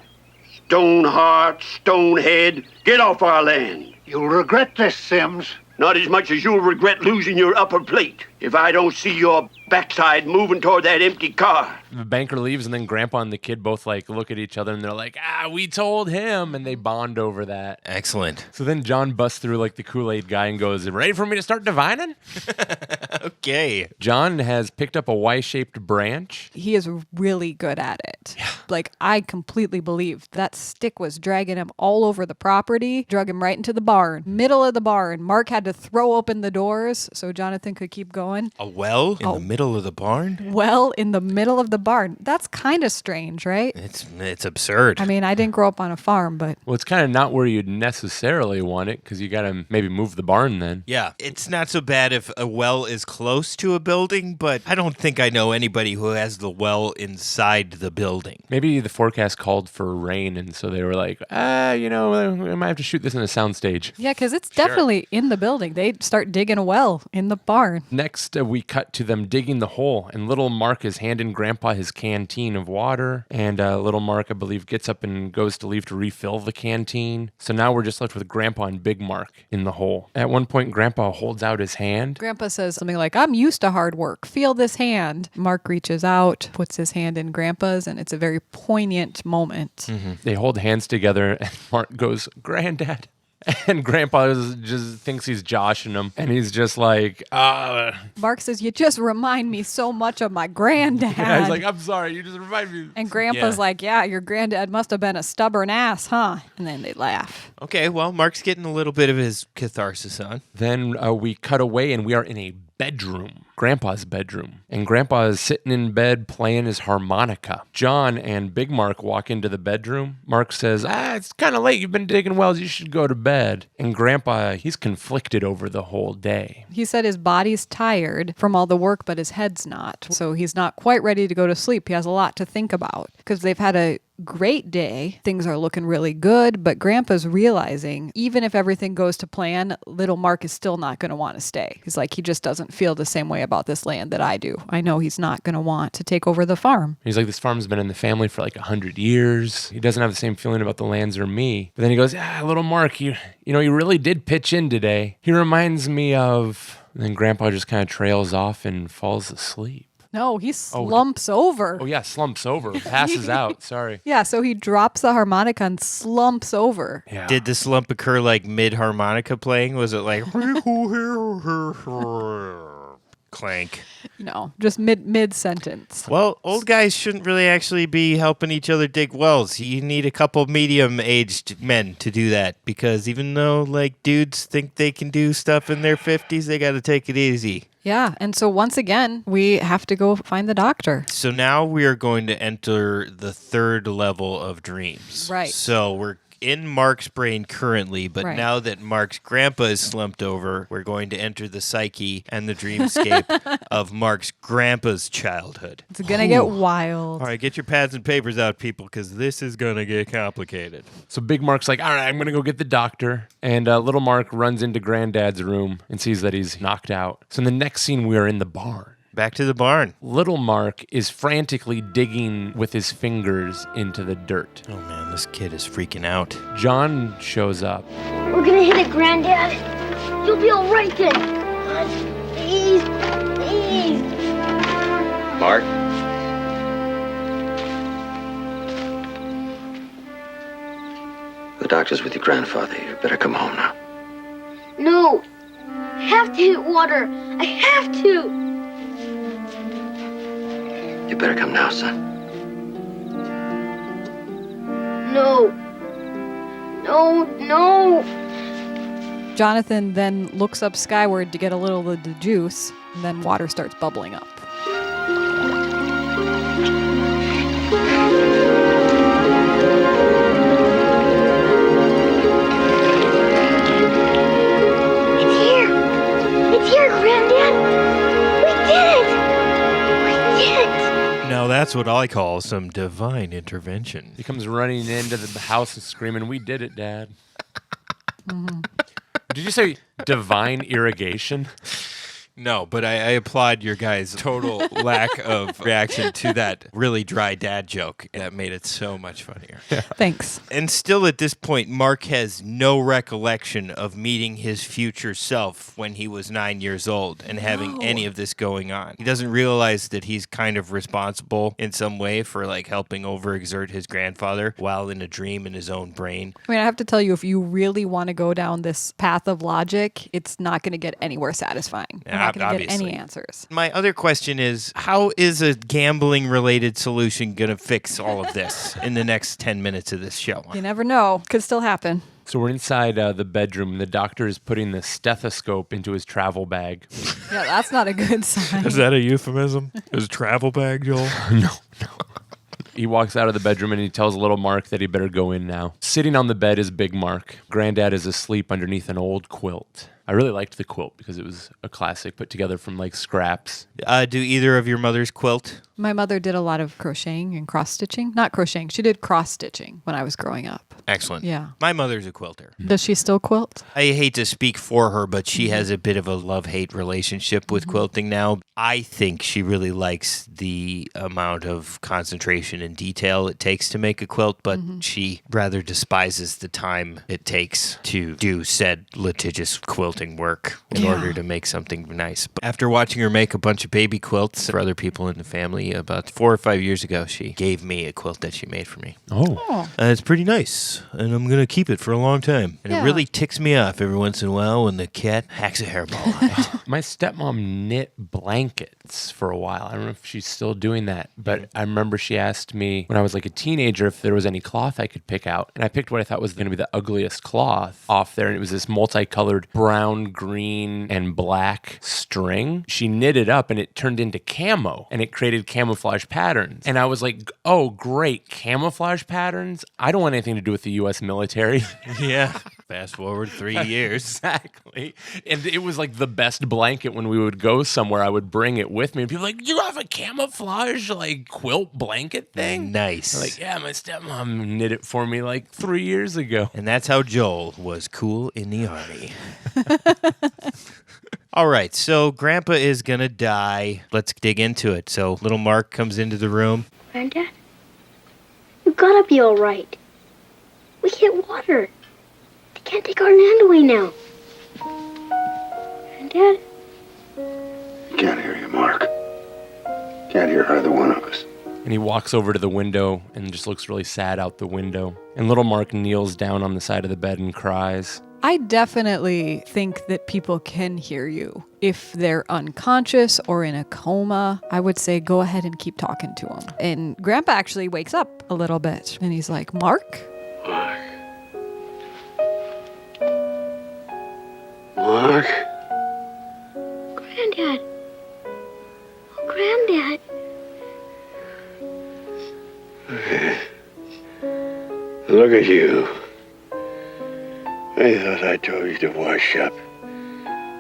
Stone heart, stone head, get off our land. You'll regret this, Sims. Not as much as you'll regret losing your upper plate. If I don't see your backside moving toward that empty car. The banker leaves, and then Grandpa and the kid both like look at each other, and they're like, we told him, and they bond over that. Excellent. So then John busts through like the Kool-Aid guy and goes, ready for me to start divining? Okay. John has picked up a Y-shaped branch. He is really good at it. Yeah. Like, I completely believe that stick was dragging him all over the property, drug him right into the barn, middle of the barn. Mark had to throw open the doors so Jonathan could keep going. A well in the middle of the barn? Well in the middle of the barn. That's kind of strange, right? It's absurd. I mean, I didn't grow up on a farm, but... Well, it's kind of not where you'd necessarily want it, because you got to maybe move the barn then. Yeah, it's not so bad if a well is close to a building, but I don't think I know anybody who has the well inside the building. Maybe the forecast called for rain, and so they were like, we might have to shoot this in a soundstage. Yeah, because it's definitely in the building. They start digging a well in the barn. Next, we cut to them digging the hole, and little Mark is handing Grandpa his canteen of water, and little Mark, I believe, gets up and goes to leave to refill the canteen. So now we're just left with Grandpa and Big Mark in the hole. At one point, Grandpa holds out his hand. Grandpa says something like, I'm used to hard work. Feel this hand. Mark reaches out, puts his hand in Grandpa's, and it's a very poignant moment. Mm-hmm. They hold hands together, and Mark goes, Granddad. And Grandpa just thinks he's joshing him. And he's just like, Mark says, you just remind me so much of my granddad. Yeah, he's like, I'm sorry, you just remind me. And Grandpa's like, yeah, your granddad must have been a stubborn ass, huh? And then they laugh. Okay, well, Mark's getting a little bit of his catharsis on. Then we cut away, and we are in a bedroom, Grandpa's bedroom. And Grandpa is sitting in bed playing his harmonica. John and Big Mark walk into the bedroom. Mark says, it's kind of late. You've been digging wells. You should go to bed. And Grandpa, he's conflicted over the whole day. He said his body's tired from all the work, but his head's not. So he's not quite ready to go to sleep. He has a lot to think about because they've had a great day. Things are looking really good, but Grandpa's realizing even if everything goes to plan, little Mark is still not going to want to stay. He's like, he just doesn't feel the same way about this land that I do. I know he's not going to want to take over the farm. He's like, this farm's been in the family for like 100 years. He doesn't have the same feeling about the lands or me. But then he goes, little Mark, you really did pitch in today. He reminds me of... And then Grandpa just kind of trails off and falls asleep. No, he slumps over. Oh, yeah, slumps over. Passes out. Sorry. Yeah, so he drops the harmonica and slumps over. Yeah. Did the slump occur like mid-harmonica playing? Was it like... clank? No, just mid-sentence. Well, old guys shouldn't really actually be helping each other dig wells. You need a couple medium-aged men to do that because even though like dudes think they can do stuff in their 50s, they got to take it easy. Yeah, and so once again, we have to go find the doctor. So now we are going to enter the third level of dreams. Right. So we're in Mark's brain currently, but now that Mark's grandpa is slumped over, we're going to enter the psyche and the dreamscape of Mark's grandpa's childhood. It's going to get wild. All right, get your pads and papers out, people, because this is going to get complicated. So Big Mark's like, all right, I'm going to go get the doctor. And little Mark runs into Granddad's room and sees that he's knocked out. So in the next scene, we are in the barn. Back to the barn. Little Mark is frantically digging with his fingers into the dirt. Oh, man, this kid is freaking out. John shows up. We're gonna hit it, Granddad. You'll be all right then. Please, please. Mark? The doctor's with your grandfather. You better come home now. No. I have to hit water. I have to. You better come now, son. No. No, no. Jonathan then looks up skyward to get a little of the juice, and then water starts bubbling up. It's here. It's here, Granddad. We did it. We did it. Now that's what I call some divine intervention. He comes running into the house and screaming, "We did it, Dad." Mm-hmm. Did you say divine irrigation? No, but I applaud your guys' total lack of reaction to that really dry dad joke. That made it so much funnier. Thanks. And still at this point, Mark has no recollection of meeting his future self when he was 9 years old and having any of this going on. He doesn't realize that he's kind of responsible in some way for like helping overexert his grandfather while in a dream in his own brain. I mean, I have to tell you, if you really want to go down this path of logic, it's not going to get anywhere satisfying. You're not going to get any answers. My other question is, how is a gambling-related solution going to fix all of this in the next 10 minutes of this show? You never know. Could still happen. So we're inside the bedroom. The doctor is putting the stethoscope into his travel bag. Yeah, that's not a good sign. Is that a euphemism? His travel bag, Joel? No. He walks out of the bedroom and he tells little Mark that he better go in now. Sitting on the bed is Big Mark. Granddad is asleep underneath an old quilt. I really liked the quilt because it was a classic put together from like scraps. Do either of your mothers quilt? My mother did a lot of crocheting and cross-stitching. Not crocheting. She did cross-stitching when I was growing up. Excellent. Yeah. My mother's a quilter. Does she still quilt? I hate to speak for her, but she has a bit of a love-hate relationship with quilting now. I think she really likes the amount of concentration and detail it takes to make a quilt, but she rather despises the time it takes to do said litigious quilting work in order to make something nice. But after watching her make a bunch of baby quilts for other people in the family about 4 or 5 years ago, she gave me a quilt that she made for me. Oh. It's pretty nice, and I'm going to keep it for a long time. And it really ticks me off every once in a while when the cat hacks a hairball on it. My stepmom knit blankets for a while. I don't know if she's still doing that, but I remember she asked me when I was like a teenager if there was any cloth I could pick out. And I picked what I thought was going to be the ugliest cloth off there, and it was this multicolored brown, green, and black string. She knit it up and it turned into camo, and it created camouflage patterns. And I was like, oh, great, camouflage patterns? I don't want anything to do with the U.S. military. Yeah. Fast forward 3 years. Exactly. And it was like the best blanket when we would go somewhere. I would bring it with me and people were like, you have a camouflage like quilt blanket thing? Nice. I'm like, yeah, my stepmom knit it for me like 3 years ago. And that's how Joel was cool in the Army. All right, so Grandpa is going to die. Let's dig into it. So little Mark comes into the room. Granddad, you gotta be all right. We hit water. They can't take our land away now. Granddad? Can't hear you, Mark. Can't hear either one of us. And he walks over to the window and just looks really sad out the window. And little Mark kneels down on the side of the bed and cries. I definitely think that people can hear you. If they're unconscious or in a coma, I would say go ahead and keep talking to them. And Grandpa actually wakes up a little bit and he's like, Mark? Mark. Mark? Granddad. Oh, Granddad. Look at you. I thought I told you to wash up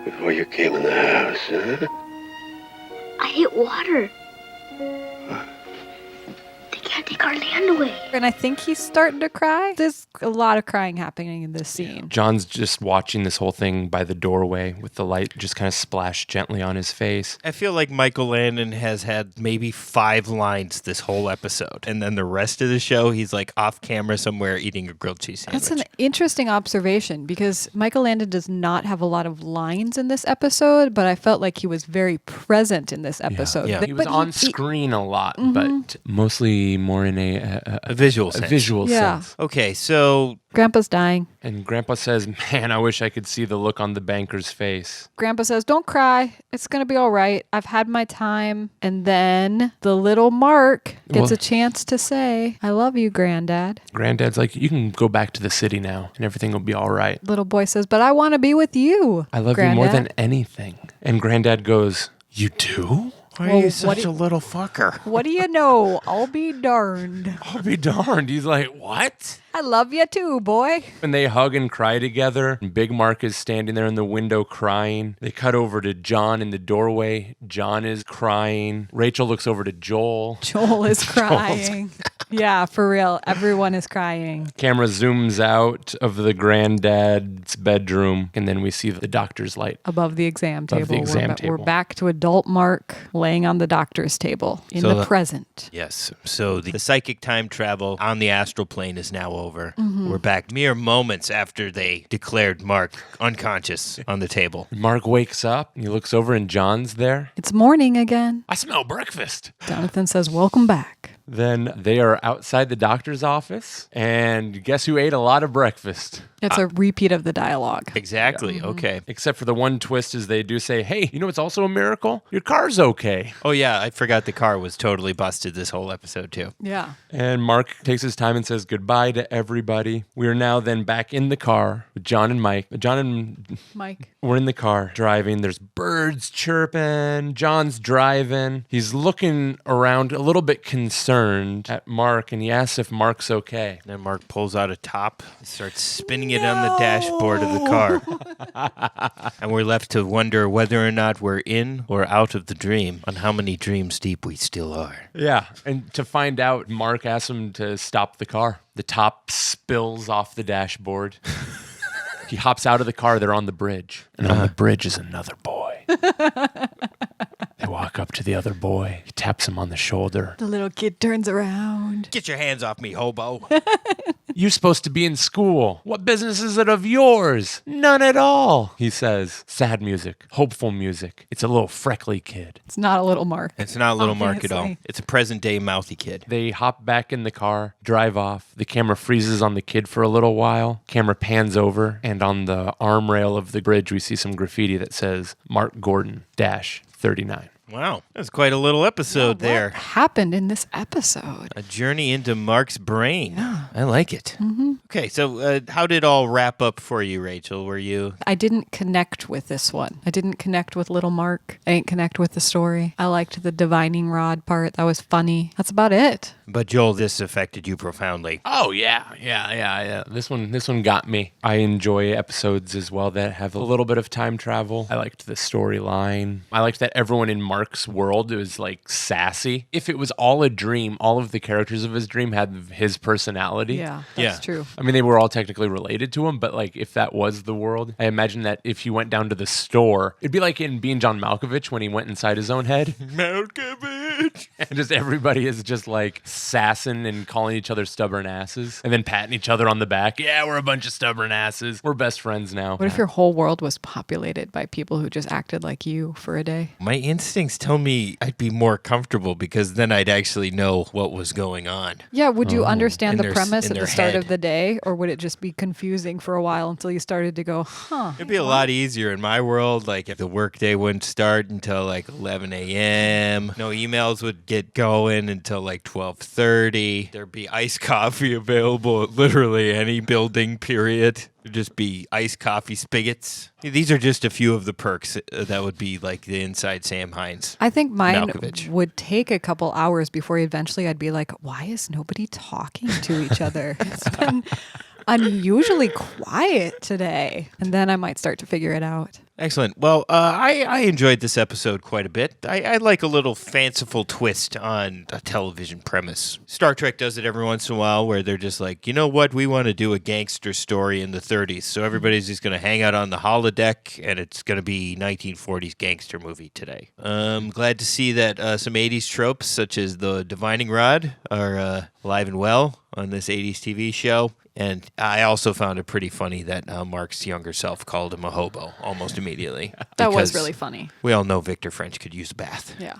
before you came in the house, huh? I hit water. They can't take our land away. And I think he's starting to cry. There's a lot of crying happening in this scene. John's just watching this whole thing by the doorway with the light just kind of splashed gently on his face. I feel like Michael Landon has had maybe 5 lines this whole episode. And then the rest of the show, he's like off camera somewhere eating a grilled cheese sandwich. That's an interesting observation because Michael Landon does not have a lot of lines in this episode, but I felt like he was very present in this episode. Yeah. He was on screen a lot, but mostly more in a visual sense. A visual sense. Okay, so Grandpa's dying. And Grandpa says, man, I wish I could see the look on the banker's face. Grandpa says, don't cry. It's going to be all right. I've had my time. And then the little Mark gets a chance to say, I love you, Granddad. Granddad's like, you can go back to the city now and everything will be all right. Little boy says, but I want to be with you. I love you more than anything. And Granddad goes, you do? Why are you such a little fucker? What do you know? I'll be darned. I'll be darned. He's like, what? I love you too, boy. And they hug and cry together. And Big Mark is standing there in the window crying. They cut over to John in the doorway. John is crying. Rachel looks over to Joel. Joel is crying. Yeah, for real. Everyone is crying. Camera zooms out of the granddad's bedroom, and then we see the doctor's light. Above the exam table. Above the exam We're table. back to adult Mark laying on the doctor's table in So the present. Yes. So the psychic time travel on the astral plane is now over. Mhm. We're back mere moments after they declared Mark unconscious on the table. Mark wakes up, he looks over, and John's there. It's morning again. I smell breakfast. Jonathan says, welcome back. Then they are outside the doctor's office, and guess who ate a lot of breakfast? It's a repeat of the dialogue. Exactly. Okay. Except for the one twist is they do say, hey, you know what's also a miracle? Your car's okay. Oh, yeah. I forgot the car was totally busted this whole episode, too. Yeah. And Mark takes his time and says goodbye to everybody. We are now then back in the car with John and Mike. John and Mike. We're in the car driving. There's birds chirping. John's driving. He's looking around a little bit concerned at Mark, and he asks if Mark's okay. Then Mark pulls out a top, starts spinning it on the dashboard of the car. And we're left to wonder whether or not we're in or out of the dream, on how many dreams deep we still are. Yeah, and to find out, Mark asks him to stop the car. The top spills off the dashboard. He hops out of the car. They're on the bridge. And on the bridge is another boy. They walk up to the other boy. He taps him on the shoulder. The little kid turns around. Get your hands off me, hobo. You're supposed to be in school. What business is it of yours? None at all, he says. Sad music, hopeful music. It's a little freckly kid. It's not a little Mark. It's not little Mark at all. Obviously. It's a present-day mouthy kid. They hop back in the car, drive off. The camera freezes on the kid for a little while. Camera pans over, and on the arm rail of the bridge, we see some graffiti that says Mark Gordon -39. Wow, that's quite a little episode there. What happened in this episode? A journey into Mark's brain. Yeah. I like it. Mm-hmm. Okay, so how did it all wrap up for you, Rachel? Were you... I didn't connect with this one. I didn't connect with little Mark. I didn't connect with the story. I liked the divining rod part. That was funny. That's about it. But Joel, this affected you profoundly. Oh, yeah. This one got me. I enjoy episodes as well that have a little bit of time travel. I liked the storyline. I liked that everyone in Mark's world was like sassy. If it was all a dream, all of the characters of his dream had his personality. Yeah, that's true. I mean, they were all technically related to him, but like if that was the world, I imagine that if you went down to the store, it'd be like in Being John Malkovich when he went inside his own head. Malkovich! And just everybody is just like sassing and calling each other stubborn asses and then patting each other on the back. Yeah, we're a bunch of stubborn asses. We're best friends now. What if your whole world was populated by people who just acted like you for a day? My instincts tell me I'd be more comfortable because then I'd actually know what was going on. Yeah, would you understand In the their- premise in at their the start head. of the day, or would it just be confusing for a while until you started to go, huh? It'd be a lot easier in my world. Like if the workday wouldn't start until like 11 a.m. No emails would get going until like 12:30. There'd be iced coffee available at literally any building period. There'd just be iced coffee spigots. These are just a few of the perks that would be like the inside Sam Hines. I think mine Malkovich. would take a couple hours before eventually I'd be like, why is nobody talking to each other? It's been unusually quiet today. And then I might start to figure it out. Excellent. Well, I enjoyed this episode quite a bit. I like a little fanciful twist on a television premise. Star Trek does it every once in a while where they're just like, you know what, we want to do a gangster story in the 30s. So everybody's just going to hang out on the holodeck and it's going to be 1940s gangster movie today. Glad to see that some 80s tropes such as the divining rod are alive and well on this 80s TV show. And I also found it pretty funny that Mark's younger self called him a hobo almost immediately. That was because really funny. We all know Victor French could use a bath. Yeah.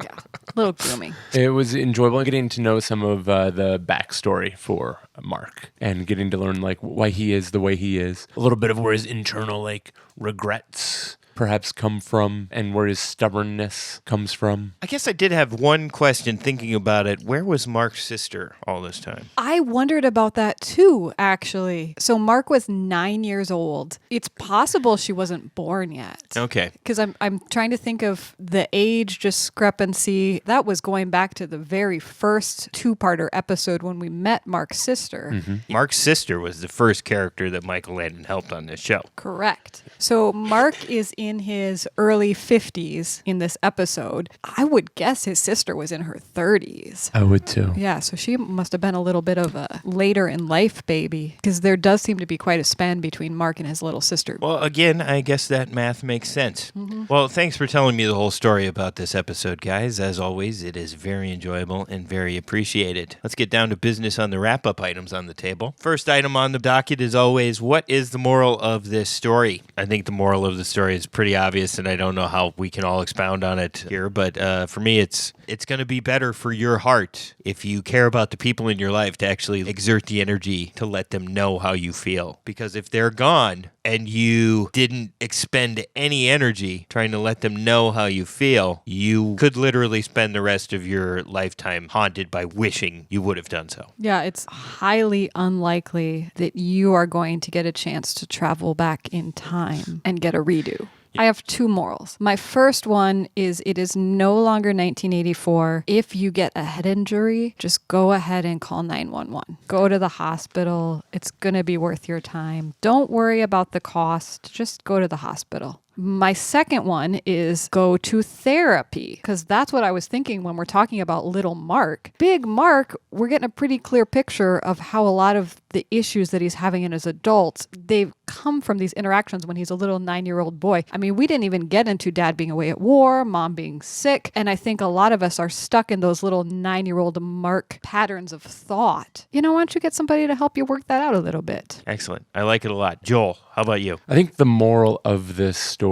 Yeah. A little gloomy. It was enjoyable getting to know some of the backstory for Mark and getting to learn like why he is the way he is. A little bit of where his internal like regrets perhaps come from and where his stubbornness comes from. I guess I did have one question thinking about it. Where was Mark's sister all this time? I wondered about that too, actually. So Mark was 9 years old. It's possible she wasn't born yet. Okay. Because I'm trying to think of the age discrepancy. That was going back to the very first two-parter episode when we met Mark's sister. Mm-hmm. Mark's sister was the first character that Michael Landon helped on this show. Correct. So Mark is in his early 50s in this episode. I would guess his sister was in her 30s. I would too. Yeah, so she must have been a little bit of a later in life baby, because there does seem to be quite a span between Mark and his little sister. Well, again, I guess that math makes sense. Mm-hmm. Well, thanks for telling me the whole story about this episode, guys. As always, it is very enjoyable and very appreciated. Let's get down to business on the wrap-up items on the table. First item on the docket is always, what is the moral of this story? I think the moral of the story is pretty obvious, and I don't know how we can all expound on it here, but for me, it's going to be better for your heart if you care about the people in your life to actually exert the energy to let them know how you feel. Because if they're gone and you didn't expend any energy trying to let them know how you feel, you could literally spend the rest of your lifetime haunted by wishing you would have done so. Yeah, it's highly unlikely that you are going to get a chance to travel back in time and get a redo. I have two morals. My first one is it is no longer 1984. If you get a head injury, just go ahead and call 911. Go to the hospital. It's going to be worth your time. Don't worry about the cost. Just go to the hospital. My second one is go to therapy, because that's what I was thinking when we're talking about little Mark. Big Mark, we're getting a pretty clear picture of how a lot of the issues that he's having in his adults, they've come from these interactions when he's a little 9-year-old boy. I mean, we didn't even get into dad being away at war, mom being sick, and I think a lot of us are stuck in those little 9-year-old Mark patterns of thought. You know, why don't you get somebody to help you work that out a little bit? Excellent. I like it a lot. Joel, how about you? I think the moral of this story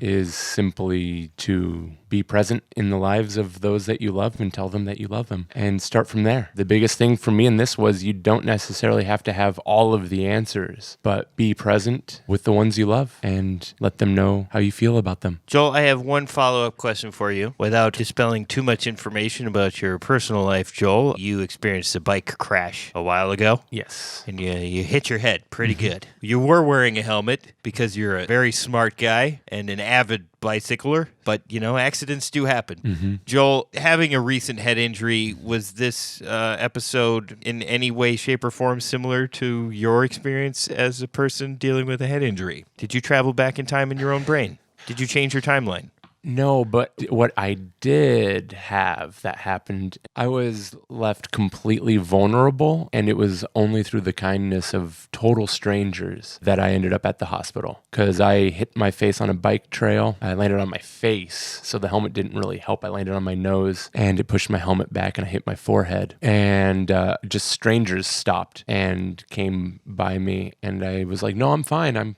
is simply to be present in the lives of those that you love and tell them that you love them and start from there. The biggest thing for me in this was you don't necessarily have to have all of the answers, but be present with the ones you love and let them know how you feel about them. Joel, I have one follow-up question for you. Without dispelling too much information about your personal life, Joel, you experienced a bike crash a while ago. Yes. And you hit your head pretty good. You were wearing a helmet because you're a very smart guy and an avid bicycler, but, you know, accidents do happen. Mm-hmm. Joel, having a recent head injury, was this episode in any way, shape, or form similar to your experience as a person dealing with a head injury? Did you travel back in time in your own brain? Did you change your timeline? No, but what I did have that happened, I was left completely vulnerable, and it was only through the kindness of total strangers that I ended up at the hospital. Because I hit my face on a bike trail. I landed on my face, so the helmet didn't really help. I landed on my nose, and it pushed my helmet back, and I hit my forehead. And just strangers stopped and came by me, and I was like, no, I'm fine. I'm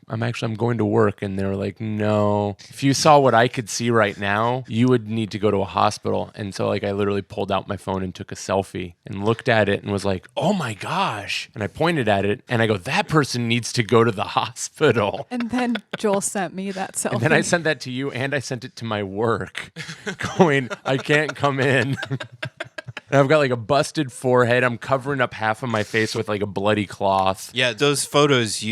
going to work. And they were like, no. If you saw what I could see right now, you would need to go to a hospital. And so I literally pulled out my phone and took a selfie and looked at it and was like, oh my gosh. And I pointed at it and I go, that person needs to go to the hospital. And then Joel sent me that selfie. And then I sent that to you and I sent it to my work going, I can't come in. And I've got a busted forehead. I'm covering up half of my face with a bloody cloth. Yeah, those photos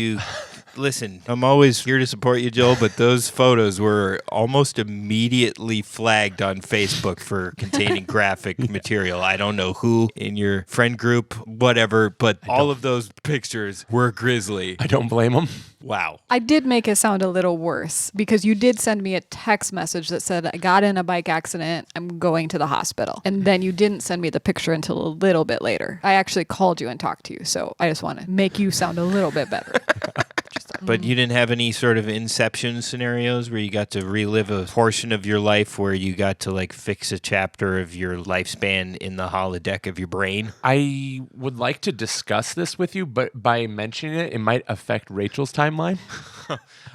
listen, I'm always here to support you, Joel, but those photos were almost immediately flagged on Facebook for containing graphic material. I don't know who in your friend group, whatever, but all of those pictures were grisly. I don't blame them. Wow. I did make it sound a little worse because you did send me a text message that said, I got in a bike accident. I'm going to the hospital. And then you didn't send me the picture until a little bit later. I actually called you and talked to you. So I just want to make you sound a little bit better. But you didn't have any sort of inception scenarios where you got to relive a portion of your life where you got to fix a chapter of your lifespan in the holodeck of your brain? I would like to discuss this with you, but by mentioning it, it might affect Rachel's timeline.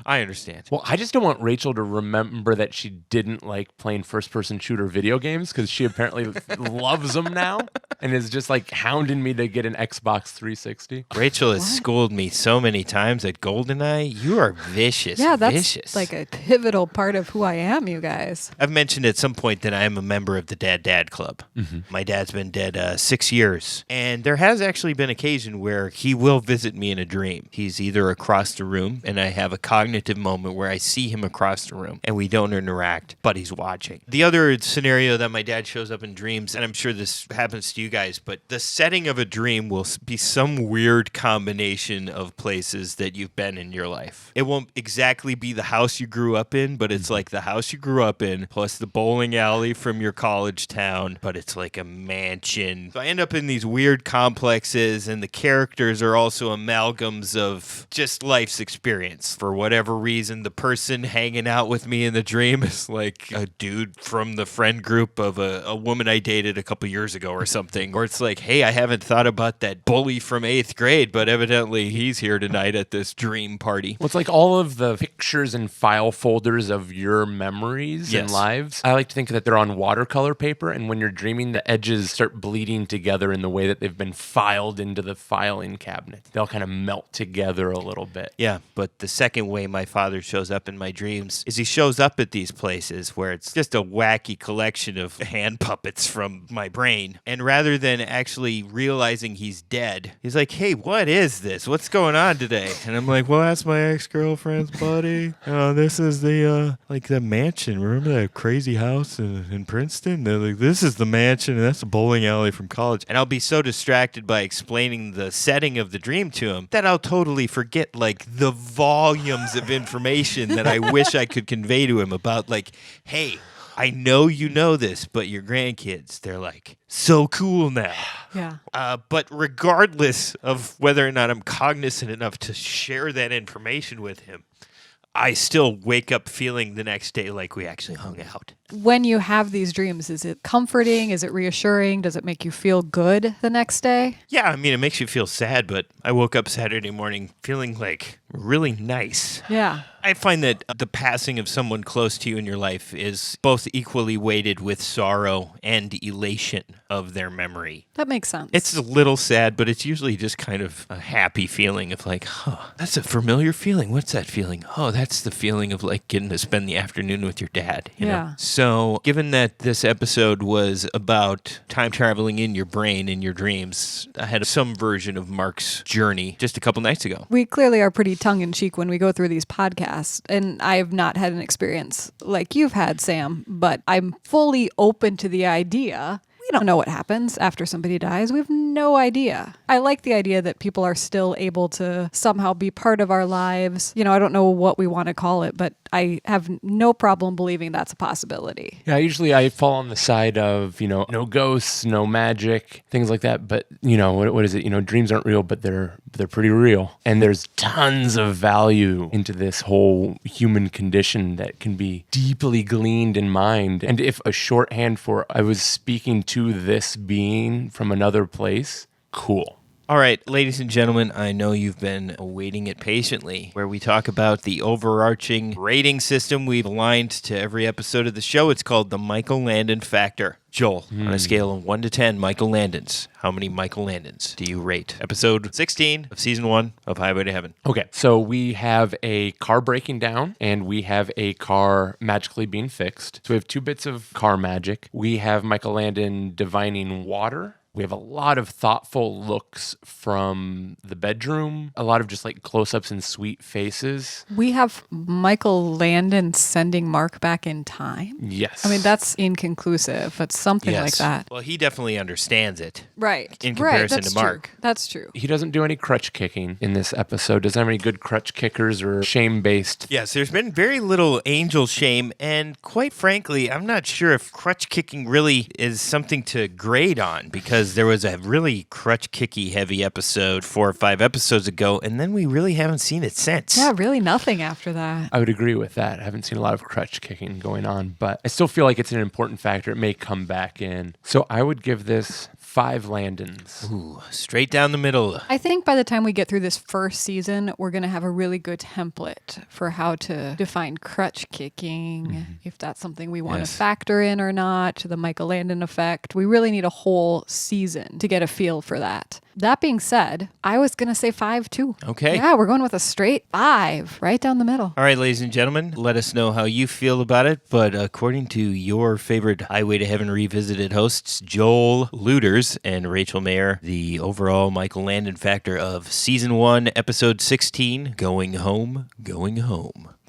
I understand. Well, I just don't want Rachel to remember that she didn't like playing first-person shooter video games because she apparently loves them now and is just hounding me to get an Xbox 360. Rachel has schooled me so many times at GoldenEye. You are vicious. Yeah, that's vicious. a pivotal part of who I am, you guys. I've mentioned at some point that I am a member of the Dad Club. Mm-hmm. My dad's been dead 6 years. And there has actually been occasion where he will visit me in a dream. He's either across the room and I have a cognitive moment where I see him across the room and we don't interact, but he's watching. The other scenario that my dad shows up in dreams, and I'm sure this happens to you guys, but the setting of a dream will be some weird combination of places that you've been in your life. It won't exactly be the house you grew up in, but it's like the house you grew up in plus the bowling alley from your college town, but it's like a mansion. So I end up in these weird complexes, and the characters are also amalgams of just life's experience. For whatever reason, the person hanging out with me in the dream is like a dude from the friend group of a woman I dated a couple years ago or something. Or it's like, hey, I haven't thought about that bully from 8th grade, but evidently he's here tonight at this dream party. Well, it's like all of the pictures and file folders of your memories and lives. I like to think that they're on watercolor paper, and when you're dreaming, the edges start bleeding together in the way that they've been filed into the filing cabinet. They'll kind of melt together a little bit. Yeah, but the second way my father shows up in my dreams is he shows up at these places where it's just a wacky collection of hand puppets from my brain. And rather than actually realizing he's dead, he's like, hey, what is this? What's going on today? And I'm like, well, that's my ex-girlfriend's buddy. This is the mansion. Remember that crazy house in Princeton? They're like, this is the mansion, and that's a bowling alley from college. And I'll be so distracted by explaining the setting of the dream to him that I'll totally forget like the volumes of information that I wish I could convey to him about like, hey, I know you know this, but your grandkids, they're like so cool now. Yeah. But regardless of whether or not I'm cognizant enough to share that information with him, I still wake up feeling the next day like we actually hung out. When you have these dreams, is it comforting? Is it reassuring? Does it make you feel good the next day? Yeah, I mean, it makes you feel sad, but I woke up Saturday morning feeling like really nice. Yeah. I find that the passing of someone close to you in your life is both equally weighted with sorrow and elation of their memory. That makes sense. It's a little sad, but it's usually just kind of a happy feeling of like, that's a familiar feeling. What's that feeling? Oh, that's the feeling of like getting to spend the afternoon with your dad. You know? So given that this episode was about time traveling in your brain, in your dreams, I had some version of Mark's journey just a couple nights ago. We clearly are pretty tongue-in-cheek when we go through these podcasts, and I've not had an experience like you've had, Sam, but I'm fully open to the idea. We don't know what happens after somebody dies. We have no idea. I like the idea that people are still able to somehow be part of our lives. I don't know what we want to call it, but I have no problem believing that's a possibility. Yeah, usually I fall on the side of, no ghosts, no magic, things like that. But, what is it? Dreams aren't real, but they're pretty real. And there's tons of value into this whole human condition that can be deeply gleaned in mind. And if a shorthand for I was speaking to this being from another place, cool. All right, ladies and gentlemen, I know you've been awaiting it patiently, where we talk about the overarching rating system we've aligned to every episode of the show. It's called the Michael Landon Factor. Joel, on a scale of 1 to 10 Michael Landons, how many Michael Landons do you rate? Episode 16 of Season 1 of Highway to Heaven. Okay, so we have a car breaking down, and we have a car magically being fixed. So we have 2 bits of car magic. We have Michael Landon divining water. We have a lot of thoughtful looks from the bedroom, a lot of just like close-ups and sweet faces. We have Michael Landon sending Mark back in time. Yes. I mean, that's inconclusive, but something like that. Well, he definitely understands it. Right. In comparison that's to Mark. True. That's true. He doesn't do any crutch kicking in this episode. Doesn't have any good crutch kickers or shame-based. Yes, there's been very little angel shame, and quite frankly, I'm not sure if crutch kicking really is something to grade on, because there was a really crutch-kicky heavy episode 4 or 5 episodes ago, and then we really haven't seen it since. Yeah, really nothing after that. I would agree with that. I haven't seen a lot of crutch kicking going on, but I still feel like it's an important factor. It may come back in. So I would give this 5 Landons. Ooh, straight down the middle. I think by the time we get through this first season, we're going to have a really good template for how to define crutch kicking, if that's something we want to factor in or not, the Michael Landon effect. We really need a whole season to get a feel for that. That being said, I was going to say 5 too. Okay. Yeah, we're going with a straight 5, right down the middle. All right, ladies and gentlemen, let us know how you feel about it. But according to your favorite Highway to Heaven Revisited hosts, Joel Luders and Rachel Mayer, the overall Michael Landon factor of Season 1, Episode 16, Going Home,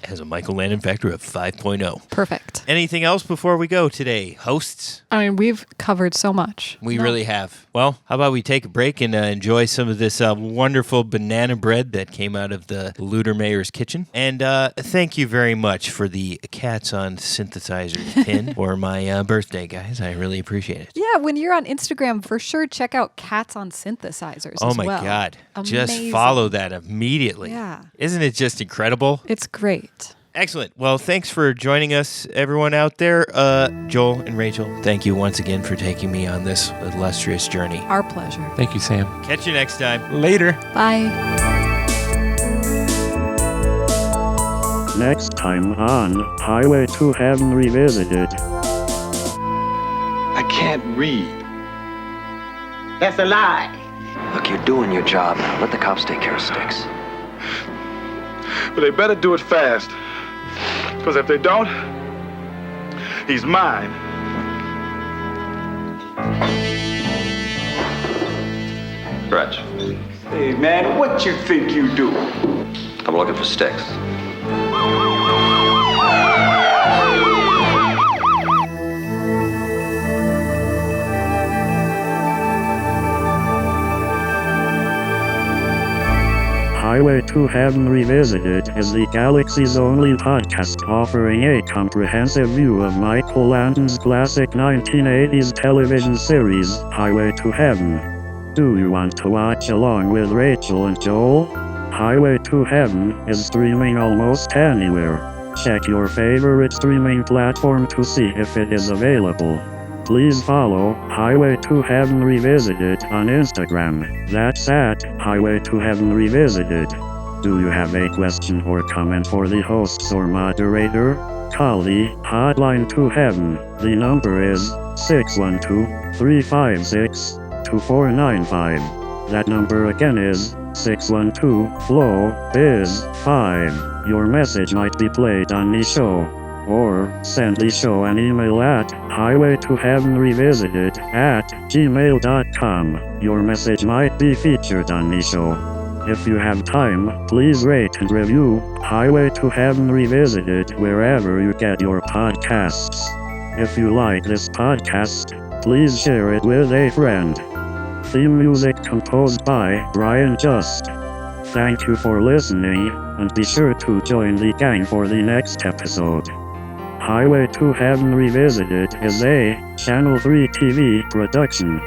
has a Michael Landon factor of 5.0. Perfect. Anything else before we go today, hosts? I mean, we've covered so much. We really have. Well, how about we take a break and enjoy some of this wonderful banana bread that came out of the Ludermayer's kitchen. And thank you very much for the Cats on Synthesizers pin for my birthday, guys. I really appreciate it. Yeah, when you're on Instagram, for sure, check out Cats on Synthesizers Oh as my well. God. Amazing. Just follow that immediately. Yeah. Isn't it just incredible? It's great. Excellent. Well, thanks for joining us, everyone out there. Joel and Rachel, thank you once again for taking me on this illustrious journey. Our pleasure. Thank you, Sam. Catch you next time. Later. Bye. Next time on Highway to Heaven Revisited. I can't read. That's a lie. Look, you're doing your job now. Let the cops take care of Sticks. But they better do it fast. Because if they don't, he's mine. Stretch. Hey, man, what you think you do? I'm looking for Sticks. Highway to Heaven Revisited is the galaxy's only podcast offering a comprehensive view of Michael Landon's classic 1980s television series, Highway to Heaven. Do you want to watch along with Rachel and Joel? Highway to Heaven is streaming almost anywhere. Check your favorite streaming platform to see if it is available. Please follow Highway to Heaven Revisited on Instagram. That's at Highway to Heaven Revisited. Do you have a question or comment for the hosts or moderator? Call the Hotline to Heaven. The number is 612-356-2495. That number again is 612-FLOW-BIZ-5. Your message might be played on the show. Or send the show an email at highwaytoheavenrevisited@gmail.com. Your message might be featured on the show. If you have time, please rate and review Highway to Heaven Revisited wherever you get your podcasts. If you like this podcast, please share it with a friend. Theme music composed by Brian Just. Thank you for listening, and be sure to join the gang for the next episode. Highway to Heaven Revisited is a Channel 3 TV production.